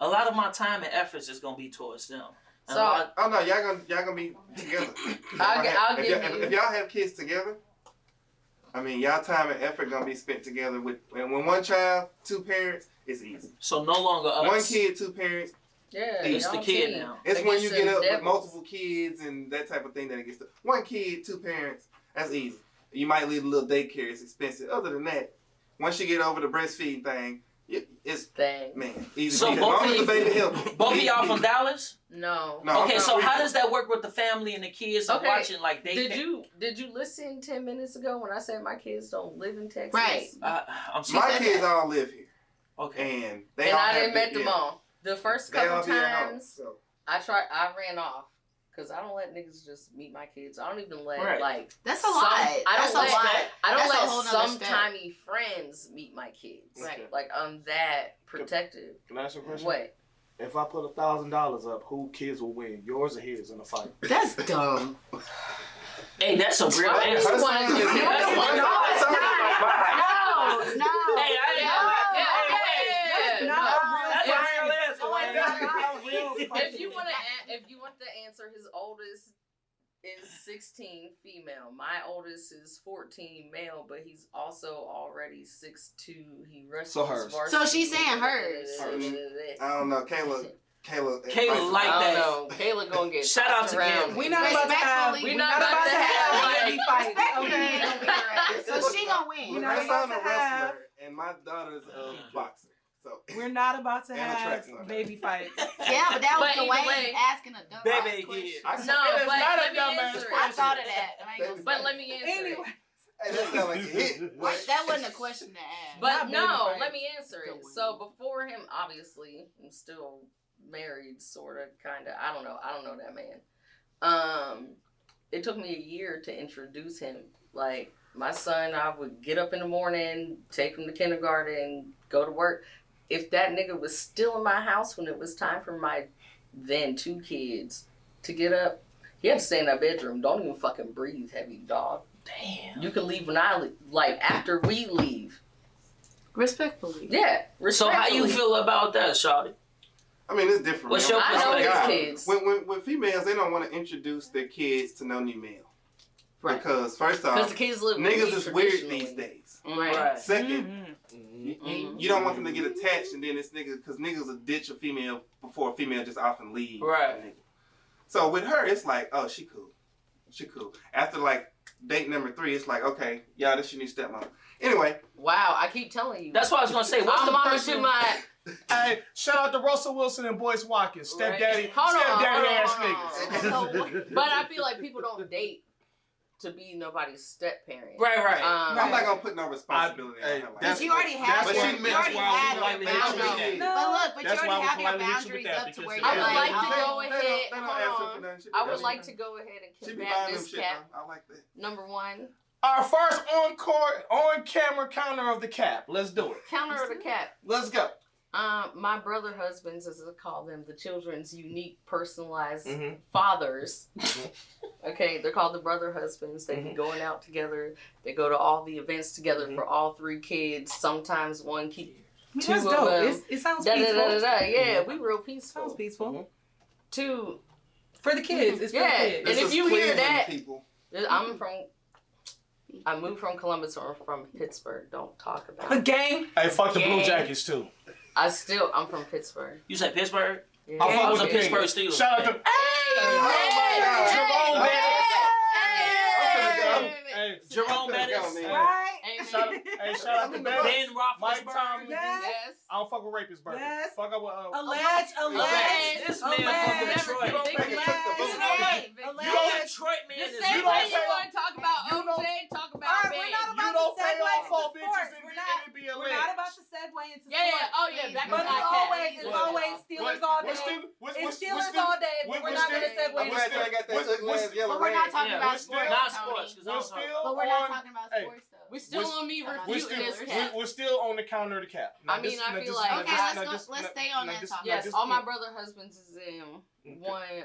Speaker 5: a lot of my time and efforts is gonna be towards them. And
Speaker 4: So-
Speaker 5: a lot-
Speaker 6: Oh no, y'all gonna be together.
Speaker 4: I'll
Speaker 6: if
Speaker 4: give
Speaker 6: y'all-
Speaker 4: you-
Speaker 6: if y'all have kids together, I mean y'all time and effort gonna be spent together with. And when one child, two parents, it's easy.
Speaker 5: so no longer us.
Speaker 6: One kid, two parents.
Speaker 4: Yeah,
Speaker 5: It's the
Speaker 4: y'all
Speaker 5: kid
Speaker 4: team.
Speaker 5: now.
Speaker 6: It's when you
Speaker 4: Against
Speaker 6: get
Speaker 4: them
Speaker 6: up with
Speaker 4: devils.
Speaker 6: multiple kids and that type of thing that it gets to. One kid, two parents, that's easy. You might leave a little daycare, it's expensive. Other than that, once you get over the breastfeeding thing, it's
Speaker 4: Thing.
Speaker 6: man easy.
Speaker 5: So
Speaker 6: as
Speaker 5: both
Speaker 6: long
Speaker 5: of
Speaker 6: as the
Speaker 5: you-
Speaker 6: baby healthy.
Speaker 5: Both of y'all from Dallas?
Speaker 4: No.
Speaker 6: No,
Speaker 5: Okay,
Speaker 6: I'm
Speaker 5: so
Speaker 6: not
Speaker 5: how
Speaker 6: with
Speaker 5: does that work with the family and the kids and
Speaker 4: Okay.
Speaker 5: watching like they?
Speaker 4: Did you listen 10 minutes ago when I said my kids don't live in Texas?
Speaker 8: Right.
Speaker 5: I'm
Speaker 6: My
Speaker 5: sorry.
Speaker 6: kids all live here,
Speaker 5: Okay.
Speaker 6: and they
Speaker 4: And
Speaker 6: all
Speaker 4: I
Speaker 6: have
Speaker 4: didn't met
Speaker 6: big-
Speaker 4: them all. The first
Speaker 6: They all
Speaker 4: couple
Speaker 6: be at home.
Speaker 4: times
Speaker 6: So.
Speaker 4: I ran off. Cause I don't let niggas just meet my kids. I don't even let
Speaker 5: Right.
Speaker 4: like
Speaker 8: That's a lot.
Speaker 4: I
Speaker 8: That's
Speaker 4: don't
Speaker 8: a lot.
Speaker 4: I don't
Speaker 8: That's a
Speaker 4: let
Speaker 8: whole nother
Speaker 4: some
Speaker 8: step.
Speaker 4: timey friends meet my kids.
Speaker 8: Right.
Speaker 4: Like I'm that protective.
Speaker 2: Can I ask you a question?
Speaker 4: What?
Speaker 2: If I put $1,000 up, who kids will win? Yours or his in a fight?
Speaker 8: That's dumb.
Speaker 5: Hey, that's a real
Speaker 4: Why
Speaker 5: answer.
Speaker 4: would you wanna do
Speaker 8: No,
Speaker 4: that?
Speaker 8: it's not. No, no.
Speaker 5: Hey, I didn't know that. Hey, hey,
Speaker 3: Not a real
Speaker 5: that's a
Speaker 3: question.
Speaker 5: real answer.
Speaker 3: Oh my
Speaker 5: man.
Speaker 3: God, not a real
Speaker 4: If
Speaker 3: question.
Speaker 4: you want the answer, his oldest is 16 female. My oldest is 14 male, but he's also already 6'2". He rushes
Speaker 2: So hers.
Speaker 4: varsity.
Speaker 8: So she's saying hers.
Speaker 6: I don't know, Kayla.
Speaker 5: Kayla like
Speaker 4: I
Speaker 5: that.
Speaker 4: don't know. Kayla gonna get
Speaker 5: Shout out to
Speaker 4: tossed around.
Speaker 5: Kayla.
Speaker 3: We not about to have.
Speaker 8: Respectfully,
Speaker 3: We not about to have baby fights.
Speaker 8: Respectfully,
Speaker 3: Okay.
Speaker 8: he gonna beat her ass. So she gonna
Speaker 3: We
Speaker 8: win.
Speaker 3: not
Speaker 6: My
Speaker 3: about
Speaker 6: son
Speaker 3: to
Speaker 6: a
Speaker 3: have-
Speaker 6: wrestler, and my daughter's a boxer. So
Speaker 3: We're not about to
Speaker 6: And a
Speaker 3: have
Speaker 6: track star.
Speaker 3: baby fights.
Speaker 8: Yeah, but that was
Speaker 4: But
Speaker 8: the
Speaker 4: either
Speaker 8: way
Speaker 4: way-
Speaker 8: asking a dumb
Speaker 5: Baby
Speaker 8: question.
Speaker 5: kid.
Speaker 6: I
Speaker 4: No,
Speaker 6: said,
Speaker 4: but
Speaker 2: not a
Speaker 4: let me
Speaker 2: dumbass
Speaker 4: answer
Speaker 8: I
Speaker 4: it.
Speaker 8: thought of that. And I ain't gonna
Speaker 4: But
Speaker 8: say
Speaker 4: let me answer
Speaker 3: Anyway.
Speaker 4: it.
Speaker 6: hey, that sounds like a hit.
Speaker 8: it. That wasn't a question to ask.
Speaker 4: But
Speaker 3: Not baby
Speaker 4: no,
Speaker 3: fights.
Speaker 4: let me answer it.
Speaker 8: Don't
Speaker 4: So
Speaker 8: win.
Speaker 4: before him, obviously, I'm still married, sort of, kind of. I don't know that man. It took me a year to introduce him. Like my son, I would get up in the morning, take him to kindergarten, go to work. If that nigga was still in my house when it was time for my then 2 kids to get up, he had to stay in that bedroom. Don't even fucking breathe, heavy dog.
Speaker 5: Damn.
Speaker 4: You can leave when I leave, like after we leave.
Speaker 8: Respectfully.
Speaker 4: Yeah.
Speaker 5: So how you
Speaker 4: respectfully.
Speaker 5: feel about that, Shawty?
Speaker 6: I mean, it's different.
Speaker 5: What's
Speaker 6: man.
Speaker 5: your
Speaker 4: I know
Speaker 6: I'm a
Speaker 4: his
Speaker 6: guy.
Speaker 4: kids.
Speaker 6: When females, they don't want to introduce their kids to no new male.
Speaker 8: Right.
Speaker 6: Because first
Speaker 4: Because
Speaker 6: off,
Speaker 4: the kids live with
Speaker 6: niggas
Speaker 4: me
Speaker 6: is weird
Speaker 4: traditionally.
Speaker 6: these days.
Speaker 4: Right.
Speaker 6: Second,
Speaker 3: Mhm.
Speaker 6: you don't want them to get attached, and then this nigga, because niggas will ditch a female before a female just off and leave.
Speaker 5: Right.
Speaker 6: a nigga. So with her, it's like, oh, she cool. She cool. After like date number 3, it's like, okay, yeah, this your new stepmom. Anyway,
Speaker 4: Wow, I keep telling you.
Speaker 5: That's what I was gonna say. What's
Speaker 4: I'm
Speaker 5: the
Speaker 4: mama
Speaker 5: person?
Speaker 4: to my.
Speaker 2: Hey, shout out to Russell Wilson and Boyce Watkins, stepdaddy,
Speaker 4: Hold on,
Speaker 2: stepdaddy ass
Speaker 4: hold on.
Speaker 2: niggas.
Speaker 4: But I feel like people don't date to be nobody's step parent.
Speaker 5: Right, right.
Speaker 6: I'm not gonna put no responsibility on her. Like
Speaker 8: But
Speaker 6: that.
Speaker 8: you already have
Speaker 6: But
Speaker 8: your,
Speaker 6: she-
Speaker 8: you
Speaker 6: that's
Speaker 8: already
Speaker 2: why
Speaker 8: have
Speaker 2: we
Speaker 8: your
Speaker 2: politely hit you with
Speaker 8: boundaries.
Speaker 2: that.
Speaker 8: But look, but
Speaker 2: That's
Speaker 8: you
Speaker 2: why
Speaker 8: already
Speaker 2: we
Speaker 8: have your
Speaker 2: politely hit you with
Speaker 8: boundaries
Speaker 2: that,
Speaker 8: up to
Speaker 2: because
Speaker 8: where
Speaker 2: she-
Speaker 8: you're
Speaker 4: I would like to
Speaker 8: like,
Speaker 4: go ahead.
Speaker 6: They don't
Speaker 4: Hold
Speaker 6: ask her
Speaker 4: on.
Speaker 6: for nothing. She be
Speaker 4: I would
Speaker 6: buying
Speaker 4: like
Speaker 6: them.
Speaker 4: to go ahead and
Speaker 6: She be
Speaker 4: combat
Speaker 6: buying them
Speaker 4: this
Speaker 6: shit.
Speaker 4: cap.
Speaker 6: Though. I like that.
Speaker 4: Number 1,
Speaker 2: Our first on camera counter of the cap. Let's do it.
Speaker 4: counter of the cap.
Speaker 2: Let's go.
Speaker 4: My brother husbands, as I call them, the children's unique, personalized
Speaker 2: Mhm.
Speaker 4: fathers. Okay, they're called the brother husbands. They be going out together. They go to all the events together for all 3 kids. Sometimes one keep
Speaker 3: That's
Speaker 4: 2 of
Speaker 3: dope.
Speaker 4: them.
Speaker 3: It sounds
Speaker 4: Da, da,
Speaker 3: peaceful.
Speaker 4: da, da, da. Yeah, we real peaceful.
Speaker 3: Sounds peaceful.
Speaker 4: 2,
Speaker 3: For the kids. It's for
Speaker 4: Yeah.
Speaker 3: the kids.
Speaker 4: And
Speaker 6: This
Speaker 4: if
Speaker 6: is
Speaker 4: you hear
Speaker 6: Cleveland,
Speaker 4: that-
Speaker 6: people.
Speaker 4: I moved from Columbus or from Pittsburgh. Don't talk about
Speaker 3: The
Speaker 4: it.
Speaker 3: gang.
Speaker 2: Hey, fuck the Blue
Speaker 4: Yeah.
Speaker 2: Jackets too.
Speaker 4: I'm from Pittsburgh.
Speaker 5: You said Pittsburgh?
Speaker 4: Yeah.
Speaker 2: I fuck
Speaker 5: I was
Speaker 2: with
Speaker 5: a
Speaker 2: the
Speaker 5: Pittsburgh
Speaker 2: Penguins.
Speaker 5: Steelers.
Speaker 2: Shout out to
Speaker 6: Oh my God.
Speaker 2: Jerome
Speaker 6: Hey.
Speaker 2: Bettis.
Speaker 6: I'm finna go.
Speaker 2: Hey, Hey, shout out to
Speaker 6: Ben
Speaker 5: Ben
Speaker 2: Mike
Speaker 5: Roethlisberger.
Speaker 2: Tomlin.
Speaker 3: Yes.
Speaker 2: I don't fuck with rapists, burger.
Speaker 3: Yes.
Speaker 2: Fuck up with
Speaker 3: Alleged.
Speaker 5: This man from Detroit.
Speaker 6: You don't think he took the vote.
Speaker 8: Hey,
Speaker 5: Detroit man
Speaker 4: The
Speaker 5: is
Speaker 4: same
Speaker 2: You don't
Speaker 4: way you
Speaker 2: say-
Speaker 4: want to talk about
Speaker 2: you don't-
Speaker 4: OJ, talk
Speaker 3: All
Speaker 4: about
Speaker 3: right, we're
Speaker 4: Ben.
Speaker 3: not
Speaker 2: You
Speaker 3: about
Speaker 2: don't
Speaker 3: to
Speaker 2: pay
Speaker 3: segue
Speaker 2: off
Speaker 3: into
Speaker 2: for
Speaker 3: sports.
Speaker 2: bitches and
Speaker 3: We're
Speaker 2: be
Speaker 3: not
Speaker 2: alleged.
Speaker 3: about to segue into
Speaker 4: Yeah, yeah.
Speaker 3: sports.
Speaker 4: Oh, yeah. Back
Speaker 3: But
Speaker 4: to
Speaker 3: it's
Speaker 4: podcast.
Speaker 3: always Steelers all day. It's Steelers all day, but we're not going to segue
Speaker 6: I'm
Speaker 3: into
Speaker 6: glad you
Speaker 3: sports.
Speaker 6: ain't got that ugly ass yellow
Speaker 8: But we're not
Speaker 6: ring.
Speaker 8: talking
Speaker 5: Yeah,
Speaker 8: about
Speaker 2: we're still-
Speaker 8: sports.
Speaker 5: Not
Speaker 8: Tony.
Speaker 5: sports, because I
Speaker 2: We're
Speaker 5: don't talk.
Speaker 2: still
Speaker 8: But we're not
Speaker 2: on.
Speaker 8: talking about
Speaker 2: Hey,
Speaker 8: sports though.
Speaker 4: We still on me
Speaker 8: We're
Speaker 4: refuting this cat.
Speaker 2: We're still on the counter of the cap.
Speaker 4: I mean, I feel
Speaker 2: this-
Speaker 4: like-
Speaker 8: Okay, let's stay on that topic.
Speaker 4: Yes,
Speaker 2: this-
Speaker 4: all my brother husbands is in
Speaker 2: Okay.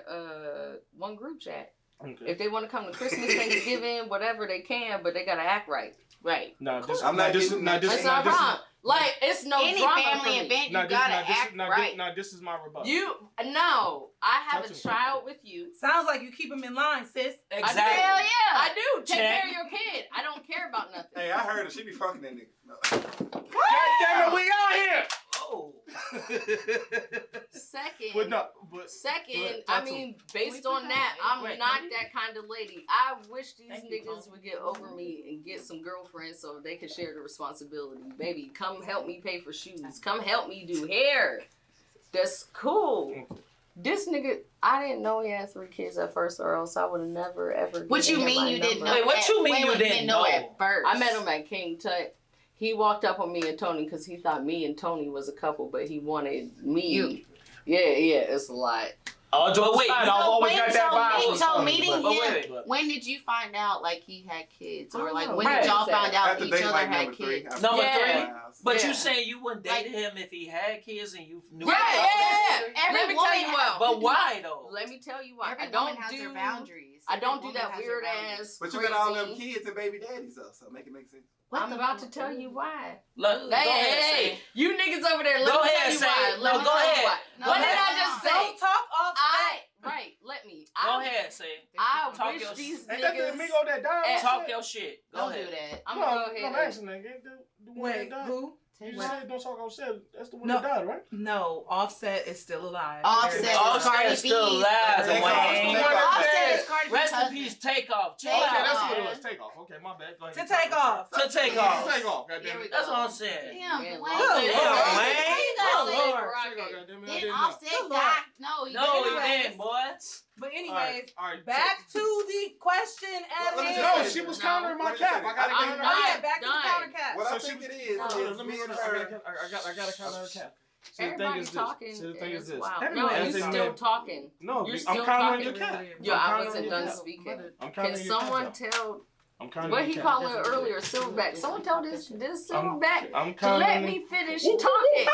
Speaker 4: one group chat.
Speaker 2: Okay.
Speaker 4: If they want to come to Christmas, Thanksgiving, whatever, they can, but they gotta act right.
Speaker 8: Right.
Speaker 2: No, this,
Speaker 6: I'm not getting-
Speaker 4: That's not a problem. Like, it's no
Speaker 8: Any
Speaker 4: drama
Speaker 8: family
Speaker 4: for me.
Speaker 8: event, you gotta act right.
Speaker 2: No, this is my rebuttal.
Speaker 4: No, I have
Speaker 2: Talk
Speaker 4: a
Speaker 2: to me.
Speaker 4: child with you.
Speaker 3: Sounds like you keep them in line, sis.
Speaker 5: Exactly.
Speaker 4: Hell yeah, I do. Take
Speaker 5: Check.
Speaker 4: care of your kid. I don't care about nothing.
Speaker 6: Hey, I heard her. She be fucking that nigga. No.
Speaker 2: God damn it, we out here.
Speaker 5: Oh.
Speaker 8: Second,
Speaker 2: But no, but
Speaker 4: Second,
Speaker 2: Talk
Speaker 4: I
Speaker 2: to me.
Speaker 4: mean, based
Speaker 8: Can we
Speaker 4: on
Speaker 8: put
Speaker 4: that,
Speaker 8: that
Speaker 4: I'm
Speaker 5: Wait,
Speaker 4: not
Speaker 5: can we-
Speaker 4: that kind of lady. I wish these
Speaker 5: Thank you,
Speaker 4: niggas
Speaker 5: Tom.
Speaker 4: would get over me and get some girlfriends so they can share the responsibility. Baby, come help me pay for shoes. Come help me do hair. That's cool. This nigga, I didn't know he had 3 kids at first, or else I would have never ever.
Speaker 8: what you
Speaker 4: given him
Speaker 8: mean
Speaker 4: my
Speaker 8: you didn't
Speaker 4: number.
Speaker 8: know?
Speaker 5: Wait, what you mean you didn't know?
Speaker 8: at first?
Speaker 4: I met him at King Tut. He walked up on me and Tony because he thought me and Tony was a couple, but he wanted me.
Speaker 8: You.
Speaker 4: Yeah, it's a lot.
Speaker 2: Oh,
Speaker 5: But wait,
Speaker 2: I've always got that vibe.
Speaker 8: So
Speaker 2: from
Speaker 8: meeting
Speaker 2: Tony,
Speaker 5: but
Speaker 8: him,
Speaker 5: wait.
Speaker 8: when did you find out like he had kids, or like
Speaker 4: Oh,
Speaker 8: when
Speaker 5: right.
Speaker 8: did y'all find out
Speaker 6: After
Speaker 8: each
Speaker 6: date
Speaker 8: other
Speaker 6: like
Speaker 8: had
Speaker 6: number 3.
Speaker 8: kids?
Speaker 5: Number
Speaker 4: Yeah.
Speaker 5: 3? But
Speaker 4: Yeah.
Speaker 5: you saying you wouldn't date
Speaker 8: Like-
Speaker 5: him if he had kids and you knew
Speaker 4: Yeah.
Speaker 8: Every
Speaker 4: Let me
Speaker 8: woman
Speaker 4: tell you
Speaker 8: has-
Speaker 4: why.
Speaker 5: But why though?
Speaker 4: Let me tell you why.
Speaker 8: Every
Speaker 4: I don't
Speaker 8: woman has
Speaker 4: do
Speaker 8: their boundaries.
Speaker 4: I don't do
Speaker 8: Every woman
Speaker 4: that
Speaker 8: has their
Speaker 4: weird
Speaker 8: boundaries.
Speaker 4: ass.
Speaker 6: But you got all them
Speaker 4: crazy-
Speaker 6: kids and baby daddies though, so make it make sense.
Speaker 8: What
Speaker 4: I'm
Speaker 8: the
Speaker 4: about to
Speaker 8: fuck?
Speaker 4: tell you why.
Speaker 5: Look, go ahead, say.
Speaker 4: You niggas over there, let
Speaker 5: Go
Speaker 4: me
Speaker 5: ahead,
Speaker 4: tell you
Speaker 5: say
Speaker 4: why.
Speaker 5: it.
Speaker 4: Let
Speaker 5: No,
Speaker 4: me
Speaker 5: go
Speaker 4: tell you
Speaker 5: ahead.
Speaker 4: why.
Speaker 8: No,
Speaker 4: What
Speaker 8: no,
Speaker 4: did I
Speaker 8: no.
Speaker 4: just say?
Speaker 3: Don't talk off
Speaker 4: Let me.
Speaker 5: Go
Speaker 4: I
Speaker 5: ahead, say.
Speaker 4: I
Speaker 5: Talk
Speaker 4: wish
Speaker 5: your-
Speaker 4: these
Speaker 2: Ain't that the
Speaker 4: niggas.
Speaker 2: amigo that died?
Speaker 5: Talk your shit. Go
Speaker 8: Don't
Speaker 5: ahead.
Speaker 8: do that.
Speaker 4: I'm
Speaker 2: No,
Speaker 4: gonna go
Speaker 2: I'm
Speaker 4: ahead.
Speaker 2: asking that. The one
Speaker 3: Wait,
Speaker 2: that died.
Speaker 3: who?
Speaker 2: You just said don't talk on set. That's the one
Speaker 3: No.
Speaker 2: that died, right?
Speaker 3: No, Offset is still alive.
Speaker 8: Offset
Speaker 3: Very-
Speaker 8: is
Speaker 5: Offset
Speaker 8: Cardi
Speaker 5: is still
Speaker 8: B.
Speaker 5: alive,
Speaker 6: Take off,
Speaker 5: Dwayne.
Speaker 6: take off.
Speaker 8: Offset is Cardi B's
Speaker 5: Rest in
Speaker 8: husband.
Speaker 5: peace, Takeoff. Chill
Speaker 8: Take
Speaker 2: Okay,
Speaker 5: out.
Speaker 2: that's
Speaker 8: off.
Speaker 2: what it was. Take off. Okay, my bad. Go ahead.
Speaker 3: To take off.
Speaker 5: To take off.
Speaker 2: Take off.
Speaker 8: Here
Speaker 2: Goddamn
Speaker 8: we
Speaker 2: it.
Speaker 8: go.
Speaker 5: That's what I'm saying.
Speaker 8: Damn,
Speaker 4: Man,
Speaker 8: Dwayne.
Speaker 4: Lord.
Speaker 8: How
Speaker 5: Damn,
Speaker 8: you
Speaker 5: Wayne.
Speaker 8: gonna
Speaker 3: Oh,
Speaker 8: say-
Speaker 3: Lord.
Speaker 2: Take off, goddamn it. I
Speaker 8: Then
Speaker 2: didn't know.
Speaker 8: Offset
Speaker 3: Good Lord.
Speaker 8: died. No, he
Speaker 5: No, he
Speaker 8: didn't.
Speaker 5: didn't, boy.
Speaker 3: But
Speaker 2: All
Speaker 3: anyways,
Speaker 2: right, all right.
Speaker 3: back to the question at
Speaker 6: Let me
Speaker 3: hand.
Speaker 6: just
Speaker 2: No,
Speaker 6: say
Speaker 2: she
Speaker 6: this.
Speaker 2: was
Speaker 4: No.
Speaker 2: countering my
Speaker 6: Let me
Speaker 2: cap.
Speaker 6: say
Speaker 2: I
Speaker 6: this.
Speaker 2: gotta
Speaker 4: I'm
Speaker 2: counter
Speaker 4: not
Speaker 2: her.
Speaker 3: Oh yeah, back to the
Speaker 4: done.
Speaker 3: counter cap.
Speaker 6: What I
Speaker 2: So
Speaker 6: think
Speaker 2: she-
Speaker 6: it is,
Speaker 4: No.
Speaker 6: is
Speaker 2: Let me
Speaker 6: me and
Speaker 2: I
Speaker 6: her.
Speaker 2: gotta counter her cap. See, the thing
Speaker 4: Everybody
Speaker 2: is this.
Speaker 4: talking.
Speaker 2: See, the thing is this.
Speaker 4: Wow.
Speaker 3: Everybody
Speaker 4: No,
Speaker 3: is
Speaker 4: you
Speaker 3: talking.
Speaker 4: still talking.
Speaker 2: No,
Speaker 4: You're
Speaker 2: I'm
Speaker 4: still
Speaker 2: countering your
Speaker 4: talking.
Speaker 2: cap.
Speaker 4: Yeah,
Speaker 2: I'm
Speaker 4: I
Speaker 2: countering
Speaker 4: wasn't
Speaker 2: your
Speaker 4: done
Speaker 2: cap.
Speaker 4: speaking.
Speaker 2: I'm
Speaker 4: Can
Speaker 2: countering your
Speaker 4: someone
Speaker 2: cap.
Speaker 4: tell
Speaker 2: I'm countering
Speaker 4: what
Speaker 2: your
Speaker 4: he
Speaker 2: cap.
Speaker 4: calling her earlier? Silverback. Someone tell this Silverback
Speaker 2: I'm
Speaker 4: to
Speaker 2: countering.
Speaker 4: let me finish talking.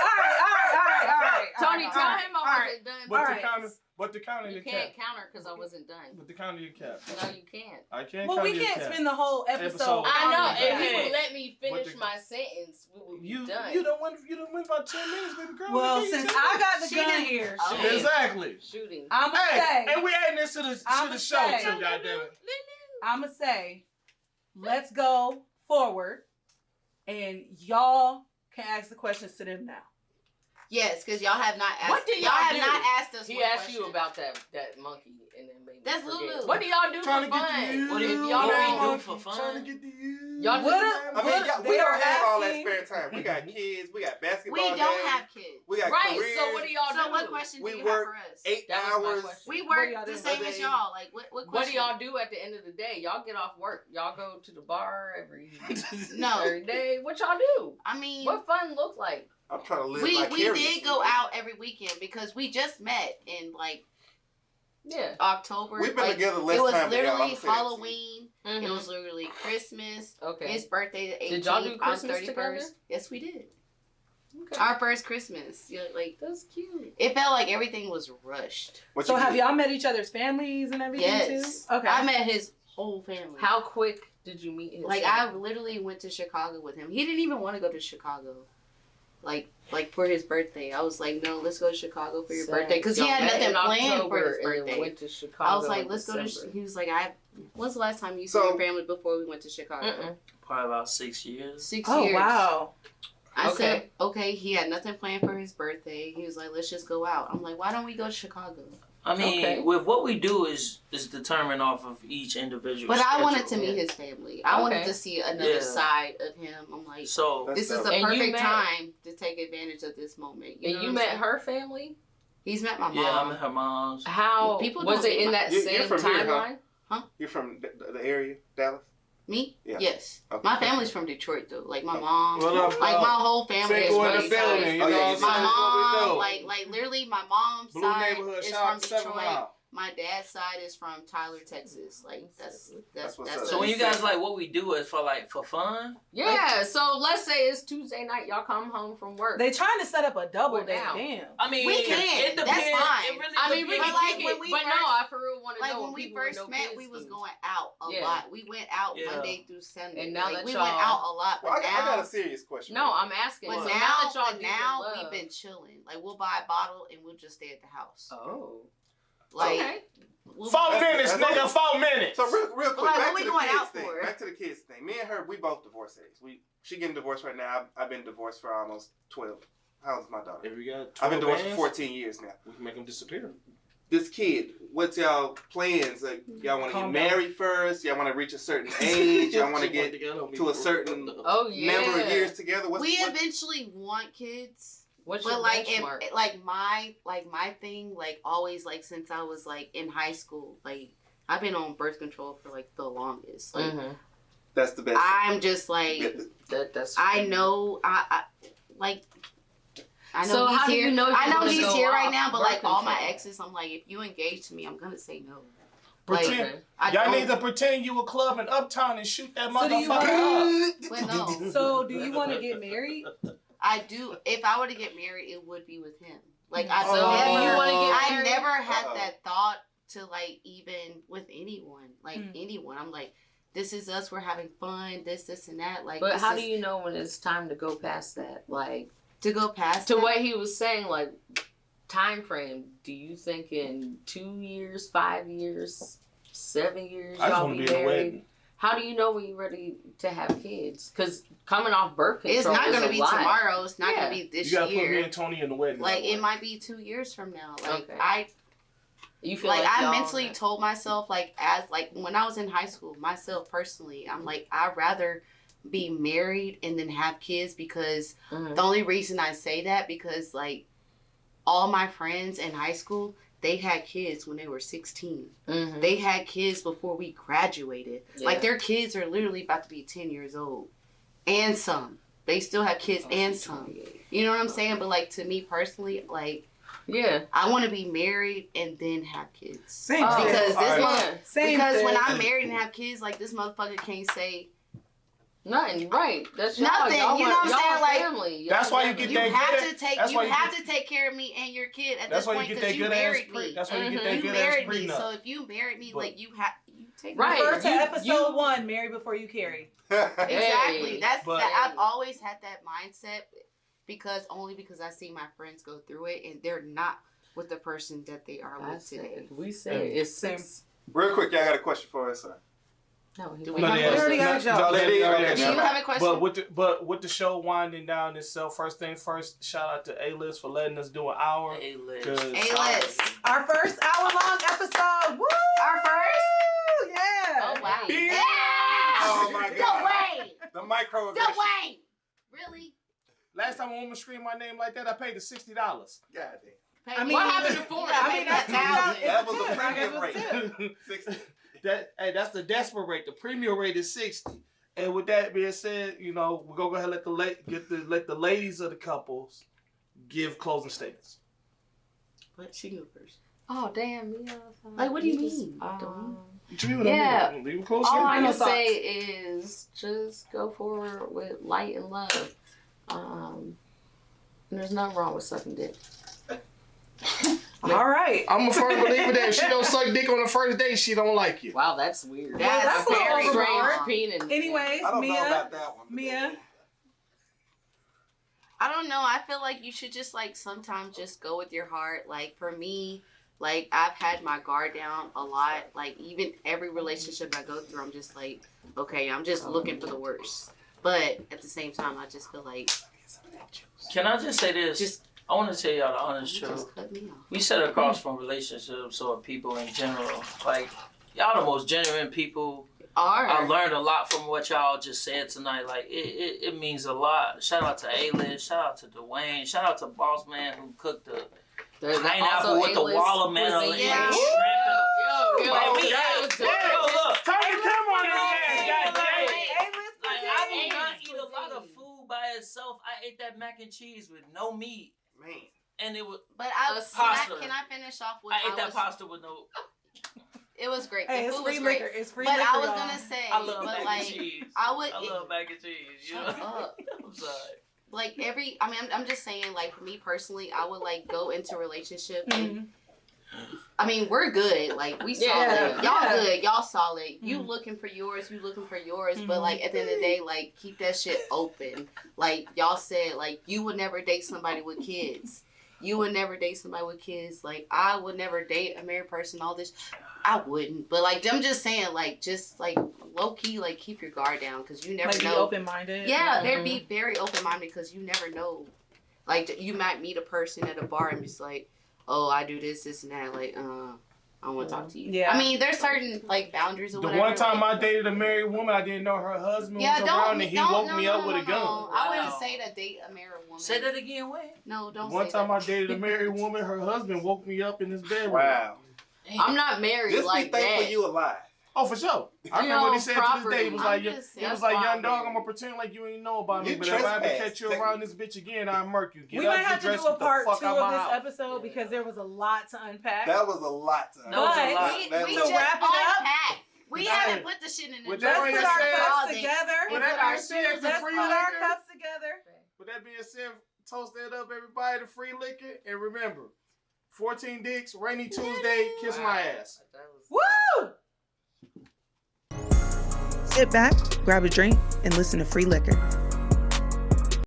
Speaker 3: All right.
Speaker 4: Tony, tell
Speaker 3: all right.
Speaker 4: him I wasn't done.
Speaker 2: But
Speaker 3: Alright.
Speaker 2: to counter
Speaker 4: You
Speaker 2: your
Speaker 4: can't
Speaker 2: cap.
Speaker 4: counter because I wasn't done.
Speaker 2: But to counter your cap.
Speaker 4: No, you can't.
Speaker 2: I can't
Speaker 3: Well,
Speaker 2: counter
Speaker 3: we
Speaker 2: your
Speaker 3: can't
Speaker 2: cap.
Speaker 3: spend the whole episode.
Speaker 4: I know.
Speaker 2: Counter
Speaker 4: If
Speaker 2: your
Speaker 4: you
Speaker 2: cap.
Speaker 4: would let me finish
Speaker 2: the-
Speaker 4: my sentence, we would be
Speaker 2: You
Speaker 4: done.
Speaker 2: don't win about 10 minutes, baby girl.
Speaker 3: Well,
Speaker 2: Give you
Speaker 3: since
Speaker 2: 10
Speaker 3: I got the
Speaker 8: She
Speaker 3: gun
Speaker 8: didn't-
Speaker 3: here,
Speaker 4: Okay.
Speaker 2: Exactly.
Speaker 4: Shooting.
Speaker 3: I'ma
Speaker 2: Hey,
Speaker 3: say,
Speaker 2: and we adding this to the
Speaker 3: I'ma
Speaker 2: show
Speaker 3: say-
Speaker 2: too, goddammit.
Speaker 3: I'ma say, let's go forward, and y'all can ask the questions to them now.
Speaker 8: Yes, because y'all have not asked.
Speaker 4: What do y'all
Speaker 8: have
Speaker 4: do?
Speaker 8: not asked us.
Speaker 4: He
Speaker 8: one
Speaker 4: asked you
Speaker 8: question.
Speaker 4: about that monkey and then made me
Speaker 8: That's
Speaker 4: forget.
Speaker 8: Lulu.
Speaker 4: What do y'all do
Speaker 2: Trying to
Speaker 4: for
Speaker 2: get to you.
Speaker 4: fun?
Speaker 5: What do
Speaker 4: If
Speaker 5: you-
Speaker 4: y'all
Speaker 5: what do
Speaker 4: don't,
Speaker 5: you do for fun?
Speaker 2: Trying to get to you.
Speaker 4: Y'all
Speaker 3: What
Speaker 4: just-
Speaker 3: up?
Speaker 6: I mean,
Speaker 3: What
Speaker 6: we
Speaker 3: they
Speaker 6: don't
Speaker 3: are
Speaker 6: have all that
Speaker 3: asking-
Speaker 6: spare time. We got kids, we got basketball
Speaker 8: We don't
Speaker 6: games,
Speaker 8: have kids.
Speaker 6: we got
Speaker 4: right.
Speaker 6: careers,
Speaker 4: So what do y'all
Speaker 8: So
Speaker 4: do?
Speaker 8: what question do
Speaker 6: We
Speaker 8: you
Speaker 6: work
Speaker 8: have for us?
Speaker 6: 8
Speaker 4: That was my
Speaker 6: hours.
Speaker 4: question.
Speaker 8: We
Speaker 3: What
Speaker 8: work
Speaker 3: do y'all
Speaker 8: the
Speaker 3: do?
Speaker 8: same as y'all. Like what?
Speaker 4: What do
Speaker 8: question?
Speaker 4: y'all do at the end of the day? Y'all get off work. Y'all go to the bar every
Speaker 8: No.
Speaker 4: every day. What y'all do?
Speaker 8: I mean,
Speaker 4: What fun look like?
Speaker 6: I'm trying to live
Speaker 8: we
Speaker 6: vicariously.
Speaker 8: did go out every weekend because we just met in like
Speaker 4: Yeah.
Speaker 8: October.
Speaker 6: We've been
Speaker 8: like,
Speaker 6: together less
Speaker 8: it was
Speaker 6: time than y'all.
Speaker 8: literally
Speaker 6: I'm saying.
Speaker 8: Halloween. It was literally Christmas.
Speaker 4: Okay.
Speaker 8: His birthday, the 18th.
Speaker 4: Did y'all do
Speaker 8: I'm
Speaker 4: Christmas
Speaker 8: 31st.
Speaker 4: together?
Speaker 8: Yes, we did.
Speaker 4: Okay.
Speaker 8: Our first Christmas. Yeah, like
Speaker 4: That's cute.
Speaker 8: it felt like everything was rushed.
Speaker 6: What
Speaker 3: So
Speaker 6: you
Speaker 3: have
Speaker 6: do?
Speaker 3: y'all met each other's families and everything
Speaker 8: Yes.
Speaker 3: too? Okay.
Speaker 8: I met his whole family.
Speaker 4: How quick did you meet his
Speaker 8: Like
Speaker 4: family?
Speaker 8: I literally went to Chicago with him. He didn't even want to go to Chicago. Like for his birthday. I was like, no, let's go to Chicago for your birthday. Because he
Speaker 4: Y'all
Speaker 8: had
Speaker 4: met
Speaker 8: nothing
Speaker 4: in
Speaker 8: planned for
Speaker 4: October
Speaker 8: his
Speaker 4: and then
Speaker 8: birthday.
Speaker 4: Went to Chicago
Speaker 8: I was like,
Speaker 4: in
Speaker 8: let's go to.
Speaker 4: December.
Speaker 8: He was like, when's the last time you
Speaker 6: So-
Speaker 8: saw your family before we went to Chicago?
Speaker 4: Mm-mm.
Speaker 5: Probably about 6 years.
Speaker 8: 6
Speaker 3: Oh
Speaker 8: years.
Speaker 3: wow.
Speaker 8: I
Speaker 4: Okay.
Speaker 8: said, okay. He had nothing planned for his birthday. He was like, let's just go out. I'm like, why don't we go to Chicago?
Speaker 5: I mean,
Speaker 4: Okay.
Speaker 5: with what we do is determined off of each individual.
Speaker 8: But I wanted to
Speaker 5: schedule.
Speaker 8: meet his family. I wanted
Speaker 4: Okay.
Speaker 8: to see another
Speaker 5: Yeah.
Speaker 8: side of him. I'm like,
Speaker 5: So
Speaker 8: this is
Speaker 6: dope.
Speaker 8: a
Speaker 4: And you
Speaker 8: perfect
Speaker 4: met-
Speaker 8: time to take advantage of this moment. You know
Speaker 4: And
Speaker 8: what
Speaker 4: you
Speaker 8: I'm
Speaker 4: met
Speaker 8: saying?
Speaker 4: her family?
Speaker 8: He's met my mom.
Speaker 5: yeah, I'm at her mom's.
Speaker 4: How
Speaker 8: People
Speaker 4: was
Speaker 8: don't
Speaker 4: it
Speaker 8: meet
Speaker 4: in
Speaker 8: my-
Speaker 4: that
Speaker 6: You're
Speaker 4: same
Speaker 6: from here, huh?
Speaker 4: timeline?
Speaker 6: You're from the area, Dallas?
Speaker 8: Me?
Speaker 6: Yeah.
Speaker 8: Yes.
Speaker 6: Okay.
Speaker 8: My family's from Detroit though. Like my mom.
Speaker 2: What up,
Speaker 8: Like
Speaker 2: dog?
Speaker 8: my whole family is
Speaker 2: Cinco in
Speaker 8: from
Speaker 2: the
Speaker 8: Detroit.
Speaker 2: building, you
Speaker 6: Oh,
Speaker 2: know
Speaker 6: yeah,
Speaker 2: what I'm
Speaker 8: My
Speaker 2: saying? That's what we
Speaker 8: mom,
Speaker 2: do.
Speaker 8: like literally my mom's
Speaker 2: Blue
Speaker 8: side
Speaker 2: neighborhood,
Speaker 8: is
Speaker 2: shout
Speaker 8: from
Speaker 2: out to 7
Speaker 8: Detroit.
Speaker 2: Mile.
Speaker 8: My dad's side is from Tyler, Texas. Like
Speaker 6: That's what's
Speaker 8: that's
Speaker 6: up.
Speaker 5: So when you guys like what we do is for fun.
Speaker 4: Yeah, so let's say it's Tuesday night, y'all come home from work.
Speaker 3: They trying to set up a double
Speaker 4: What
Speaker 3: date.
Speaker 4: now?
Speaker 3: Damn.
Speaker 5: I mean,
Speaker 8: We can.
Speaker 5: It
Speaker 8: That's
Speaker 5: depends.
Speaker 8: fine.
Speaker 5: It really
Speaker 4: I mean,
Speaker 5: depends.
Speaker 4: we
Speaker 8: But
Speaker 4: can
Speaker 8: like
Speaker 4: kick
Speaker 8: when
Speaker 4: it,
Speaker 8: we
Speaker 4: but
Speaker 8: first-
Speaker 4: no, I for real want to
Speaker 8: like
Speaker 4: know
Speaker 8: when we
Speaker 4: people with
Speaker 8: first
Speaker 4: no
Speaker 8: met,
Speaker 4: kids
Speaker 8: we was
Speaker 4: do.
Speaker 8: going out a
Speaker 4: Yeah.
Speaker 8: lot. We went out
Speaker 5: Yeah.
Speaker 8: Monday through Sunday.
Speaker 4: And now
Speaker 8: like,
Speaker 4: that
Speaker 8: we
Speaker 4: y'all-
Speaker 8: went out a lot, but
Speaker 6: Well, I got
Speaker 8: now
Speaker 6: a serious question.
Speaker 4: No, I'm asking.
Speaker 8: but
Speaker 4: So
Speaker 8: now,
Speaker 4: now that y'all
Speaker 8: but
Speaker 4: deep in
Speaker 8: now
Speaker 4: love,
Speaker 8: we've been chilling. Like we'll buy a bottle and we'll just stay at the house.
Speaker 4: Oh.
Speaker 8: Like
Speaker 4: Okay.
Speaker 8: we'll,
Speaker 2: 4 minutes,
Speaker 6: that's-
Speaker 2: nigga. 4 minutes.
Speaker 6: So real quick,
Speaker 8: Like,
Speaker 6: back
Speaker 8: what
Speaker 6: to
Speaker 8: we
Speaker 6: the
Speaker 8: going
Speaker 6: kids
Speaker 8: out
Speaker 6: thing.
Speaker 8: for?
Speaker 6: Back to the kids thing. Me and her, we both divorcees. She getting divorced right now. I've been divorced for almost 12. How old's my daughter?
Speaker 2: If we got
Speaker 6: I've been
Speaker 2: 12
Speaker 6: divorced for
Speaker 2: bands,
Speaker 6: 14 years now.
Speaker 2: we can make them disappear.
Speaker 6: This kid, what's y'all plans? Like, y'all want to get
Speaker 3: Calm down.
Speaker 6: married first? Y'all want to reach a certain age? Y'all want to get to a certain
Speaker 4: Oh yeah.
Speaker 6: number of years together?
Speaker 8: we
Speaker 6: what-
Speaker 8: eventually want kids.
Speaker 4: What's
Speaker 8: But
Speaker 4: your
Speaker 8: like
Speaker 4: benchmark?
Speaker 8: my thing, like always, like since I was like in high school, like I've been on birth control for like the longest. Like
Speaker 6: That's the best.
Speaker 8: I'm just like
Speaker 4: That's.
Speaker 8: I know I like I know
Speaker 4: So
Speaker 8: he's
Speaker 4: how do
Speaker 8: here.
Speaker 4: you know
Speaker 8: I
Speaker 4: you're
Speaker 8: know
Speaker 4: gonna
Speaker 8: he's
Speaker 4: go
Speaker 8: here right
Speaker 4: off
Speaker 8: now, but
Speaker 4: birth
Speaker 8: like all my
Speaker 4: control?
Speaker 8: exes, I'm like, if you engage to me, I'm gonna say no.
Speaker 2: Pretend.
Speaker 4: Okay.
Speaker 8: I
Speaker 2: Y'all
Speaker 8: don't-
Speaker 2: need to pretend you a club in Uptown and shoot that
Speaker 3: So do you
Speaker 2: motherfucker up.
Speaker 8: But no,
Speaker 3: So do you want to get married?
Speaker 8: I do. If I were to get married, it would be with him. Like I
Speaker 2: So
Speaker 8: never,
Speaker 2: you wanna get
Speaker 8: I
Speaker 4: married?
Speaker 8: never had
Speaker 6: Uh-oh.
Speaker 8: that thought to like even with anyone, like
Speaker 3: Hmm.
Speaker 8: anyone. I'm like, this is us. We're having fun. This and that. Like,
Speaker 4: But
Speaker 8: this
Speaker 4: how
Speaker 8: is-
Speaker 4: do you know when it's time to go past that? Like
Speaker 8: to go past
Speaker 4: to
Speaker 8: that?
Speaker 4: what he was saying, like time frame. Do you think in 2 years, 5 years, 7 years,
Speaker 2: I just
Speaker 4: y'all
Speaker 2: want
Speaker 4: be
Speaker 2: to be in a
Speaker 4: married?
Speaker 2: wedding.
Speaker 4: How do you know when you're ready to have kids? Because coming off birth control
Speaker 8: It's not
Speaker 4: is
Speaker 8: gonna
Speaker 4: a
Speaker 8: be
Speaker 4: lot.
Speaker 8: tomorrow. It's not
Speaker 4: Yeah.
Speaker 8: gonna be this
Speaker 2: You gotta put me
Speaker 8: year.
Speaker 2: and Tony in the wedding.
Speaker 8: Like it might be 2 years from now. Like
Speaker 4: Okay. You feel
Speaker 8: like
Speaker 4: like
Speaker 8: I
Speaker 4: y'all-
Speaker 8: mentally told myself like as like when I was in high school, myself personally, I'm like I'd rather be married and then have kids because
Speaker 4: Mhm.
Speaker 8: the only reason I say that because like all my friends in high school, they had kids when they were 16.
Speaker 4: Mhm.
Speaker 8: They had kids before we graduated.
Speaker 4: Yeah.
Speaker 8: Like their kids are literally about to be 10 years old. And some. They still have kids and some. You know what I'm saying? But like to me personally, like
Speaker 4: Yeah.
Speaker 8: I want to be married and then have kids.
Speaker 3: Same
Speaker 4: Oh,
Speaker 3: thing.
Speaker 8: Because this
Speaker 2: Alright.
Speaker 8: mother-
Speaker 3: Same
Speaker 8: because when
Speaker 3: thing.
Speaker 8: I'm married and have kids, like this motherfucker can't say
Speaker 4: Nothing. Right. That's y'all.
Speaker 8: Nothing,
Speaker 4: Y'all
Speaker 8: you know what I'm
Speaker 4: y'all
Speaker 8: saying? Like,
Speaker 4: family. Y'all
Speaker 2: that's why you
Speaker 4: family.
Speaker 2: get
Speaker 8: you
Speaker 2: that
Speaker 8: have
Speaker 2: good-
Speaker 8: to take
Speaker 2: that's
Speaker 8: you
Speaker 2: why you
Speaker 8: have
Speaker 2: get-
Speaker 8: to take care of me and your kid at
Speaker 2: That's
Speaker 8: this
Speaker 2: why you
Speaker 8: point
Speaker 2: get
Speaker 8: because
Speaker 2: that
Speaker 8: you
Speaker 2: good ass
Speaker 8: married
Speaker 2: pre.
Speaker 8: me.
Speaker 2: That's why you get
Speaker 4: Mhm.
Speaker 2: that
Speaker 8: You
Speaker 2: good
Speaker 8: married
Speaker 2: ass
Speaker 8: me,
Speaker 2: prenup.
Speaker 8: so if you married me,
Speaker 2: But-
Speaker 8: like you take
Speaker 4: Right.
Speaker 3: Refer to
Speaker 4: You-
Speaker 3: episode
Speaker 4: you-
Speaker 3: 1, Marry Before You Carry.
Speaker 8: Exactly.
Speaker 4: Hey.
Speaker 8: That's
Speaker 2: But-
Speaker 8: that, I've always had that mindset because I see my friends go through it and they're not with the person that they are
Speaker 4: I
Speaker 8: with
Speaker 4: said,
Speaker 8: today.
Speaker 4: we said it's
Speaker 3: Same.
Speaker 4: 6.
Speaker 6: Real quick, y'all got a question for us, sir?
Speaker 4: No, he
Speaker 8: Do
Speaker 4: went-
Speaker 8: we have
Speaker 2: they
Speaker 8: a
Speaker 2: asked-
Speaker 3: already got
Speaker 2: no,
Speaker 3: y'all.
Speaker 2: no, they did.
Speaker 6: Okay,
Speaker 2: Okay,
Speaker 8: Do you
Speaker 6: never
Speaker 8: have a question?
Speaker 2: But with the show winding down itself, first things first, shout out to A-List for letting us do an hour.
Speaker 5: Hey, Liz.
Speaker 2: 'Cause-
Speaker 8: A-List.
Speaker 3: Our first hour-long episode. Woo!
Speaker 8: Our first?
Speaker 3: Yeah.
Speaker 8: Oh wow.
Speaker 2: Yeah.
Speaker 6: Oh my God.
Speaker 8: Dwayne!
Speaker 6: The micro.
Speaker 8: Dwayne! Really?
Speaker 2: Last time a woman screamed my name like that, I paid her $60.
Speaker 6: God damn.
Speaker 8: Pay
Speaker 3: I
Speaker 8: me.
Speaker 3: mean,
Speaker 4: What happened to 40?
Speaker 3: I mean, that's
Speaker 8: $1,000.
Speaker 6: That was a
Speaker 3: tip. I guess
Speaker 6: premium
Speaker 3: it's a
Speaker 6: rate.
Speaker 3: tip.
Speaker 6: 60.
Speaker 2: That's the desperate rate. The premium rate is 60. And with that being said, we're gonna go ahead and let the ladies of the couples give closing statements.
Speaker 8: What? She go first.
Speaker 4: Oh damn! Yeah.
Speaker 8: Like, what do you mean?
Speaker 4: Yeah.
Speaker 2: Leave close.
Speaker 4: All I
Speaker 3: Final
Speaker 4: can
Speaker 3: thoughts.
Speaker 4: say is just go forward with light and love. There's nothing wrong with sucking dick.
Speaker 3: All right.
Speaker 2: I'm a firm believer that if she don't suck dick on the first date, she don't like you.
Speaker 4: Wow, that's weird.
Speaker 3: That's a little
Speaker 4: very
Speaker 3: overboard.
Speaker 4: strange opinion.
Speaker 3: Anyways,
Speaker 6: I don't
Speaker 3: Mia.
Speaker 6: know about that one.
Speaker 3: Mia.
Speaker 8: I don't know. I feel like you should just like sometimes just go with your heart. Like for me, like I've had my guard down a lot. Like even every relationship I go through, I'm just like, okay, I'm just looking for the worst. But at the same time, I just feel like
Speaker 5: Can I just say this?
Speaker 8: just
Speaker 5: I want to tell y'all the honest
Speaker 8: You
Speaker 5: truth.
Speaker 8: just cut me off.
Speaker 5: We sit across from relationships or people in general. Like, y'all the most genuine people. I learned a lot from what y'all just said tonight. Like, it means a lot. Shout out to A-List. Shout out to Dwayne. Shout out to Boss Man who cooked the pineapple with the watermelon and
Speaker 8: Yeah.
Speaker 5: shrimp.
Speaker 4: Yo,
Speaker 5: Like, we
Speaker 4: that
Speaker 5: ate.
Speaker 4: was
Speaker 5: Yo,
Speaker 4: delicious.
Speaker 5: look.
Speaker 2: Turn the camera on his ass, goddamn.
Speaker 5: Like, I do not eat a lot of food by itself. I ate that mac and cheese with no meat.
Speaker 7: Man.
Speaker 5: And it was,
Speaker 8: But
Speaker 5: Pasta.
Speaker 8: can I finish off with?
Speaker 5: I ate that pasta with no.
Speaker 8: It was great.
Speaker 3: Hey,
Speaker 8: The
Speaker 3: it's
Speaker 8: food
Speaker 3: free
Speaker 8: was great.
Speaker 3: liquor. It's free
Speaker 8: But
Speaker 3: liquor.
Speaker 8: I was
Speaker 3: y'all.
Speaker 8: gonna say,
Speaker 5: I love
Speaker 8: but
Speaker 5: mac
Speaker 8: like,
Speaker 5: and cheese.
Speaker 8: I would.
Speaker 5: I love mac and cheese. You know?
Speaker 8: Shut up.
Speaker 5: I'm sorry.
Speaker 8: Like I'm just saying, like for me personally, I would like go into a relationship. And, I mean, we're good. Like we solid.
Speaker 3: Yeah.
Speaker 8: Y'all
Speaker 3: Yeah.
Speaker 8: good. Y'all solid. You
Speaker 3: Mhm.
Speaker 8: looking for yours. You looking for yours. But like at the end of the day, like keep that shit open. Like y'all said, like you would never date somebody with kids. You would never date somebody with kids. Like I would never date a married person. All this, I wouldn't. But like I'm just saying, like just like low key, like keep your guard down because you never
Speaker 3: Like, be
Speaker 8: know.
Speaker 3: open minded.
Speaker 8: Yeah, they'd be very open minded because you never know. Like you might meet a person at a bar and just like, oh, I do this, this, and that. Like, I don't want to talk to you.
Speaker 3: Yeah.
Speaker 8: I mean, there's certain like boundaries or
Speaker 2: The
Speaker 8: whatever.
Speaker 2: one time
Speaker 8: like,
Speaker 2: I dated a married woman, I didn't know her husband
Speaker 8: yeah,
Speaker 2: was around, and he woke me up with a gun.
Speaker 8: I wouldn't
Speaker 5: Wow.
Speaker 8: say to date a married woman.
Speaker 5: Say that again, Wayne.
Speaker 8: No, don't.
Speaker 2: One
Speaker 8: say
Speaker 2: time
Speaker 8: that.
Speaker 2: I dated a married woman, her husband woke me up in his bedroom.
Speaker 7: Wow.
Speaker 4: I'm not married
Speaker 7: Just
Speaker 4: like
Speaker 7: be thankful
Speaker 4: that.
Speaker 7: you alive.
Speaker 2: Oh, for sure. I remember what he said to this day. He was like,
Speaker 8: I'm just
Speaker 2: he
Speaker 8: saying,
Speaker 2: was like, young
Speaker 8: property.
Speaker 2: dog, I'm gonna pretend like you ain't know about me,
Speaker 7: You
Speaker 2: but if I ever
Speaker 7: trespass,
Speaker 2: catch you around this bitch again, I'll murk you. Get
Speaker 3: We
Speaker 2: up,
Speaker 3: might
Speaker 2: get
Speaker 3: have to
Speaker 2: dressed,
Speaker 3: do a
Speaker 2: get the
Speaker 3: part
Speaker 2: fuck
Speaker 3: 2
Speaker 2: out
Speaker 3: of
Speaker 2: my
Speaker 3: this
Speaker 2: house.
Speaker 3: episode because there was a lot to unpack.
Speaker 7: That was a lot to
Speaker 5: That was a lot.
Speaker 8: We
Speaker 3: To
Speaker 8: just
Speaker 3: wrap it up,
Speaker 8: unpacked. We
Speaker 2: Hey,
Speaker 8: haven't put the shit in the
Speaker 2: with
Speaker 3: Let's
Speaker 2: that
Speaker 3: put
Speaker 2: being
Speaker 3: our
Speaker 2: said-
Speaker 3: cups together.
Speaker 2: With that being said, the
Speaker 3: Let's
Speaker 2: free
Speaker 3: put our
Speaker 2: liquor.
Speaker 3: cups together.
Speaker 2: With that being said, toast that up, everybody, to free liquor. And remember, 14 dicks, rainy Tuesday, kiss my ass.
Speaker 3: Woo!
Speaker 1: Sit back, grab a drink, and listen to Free Liquor.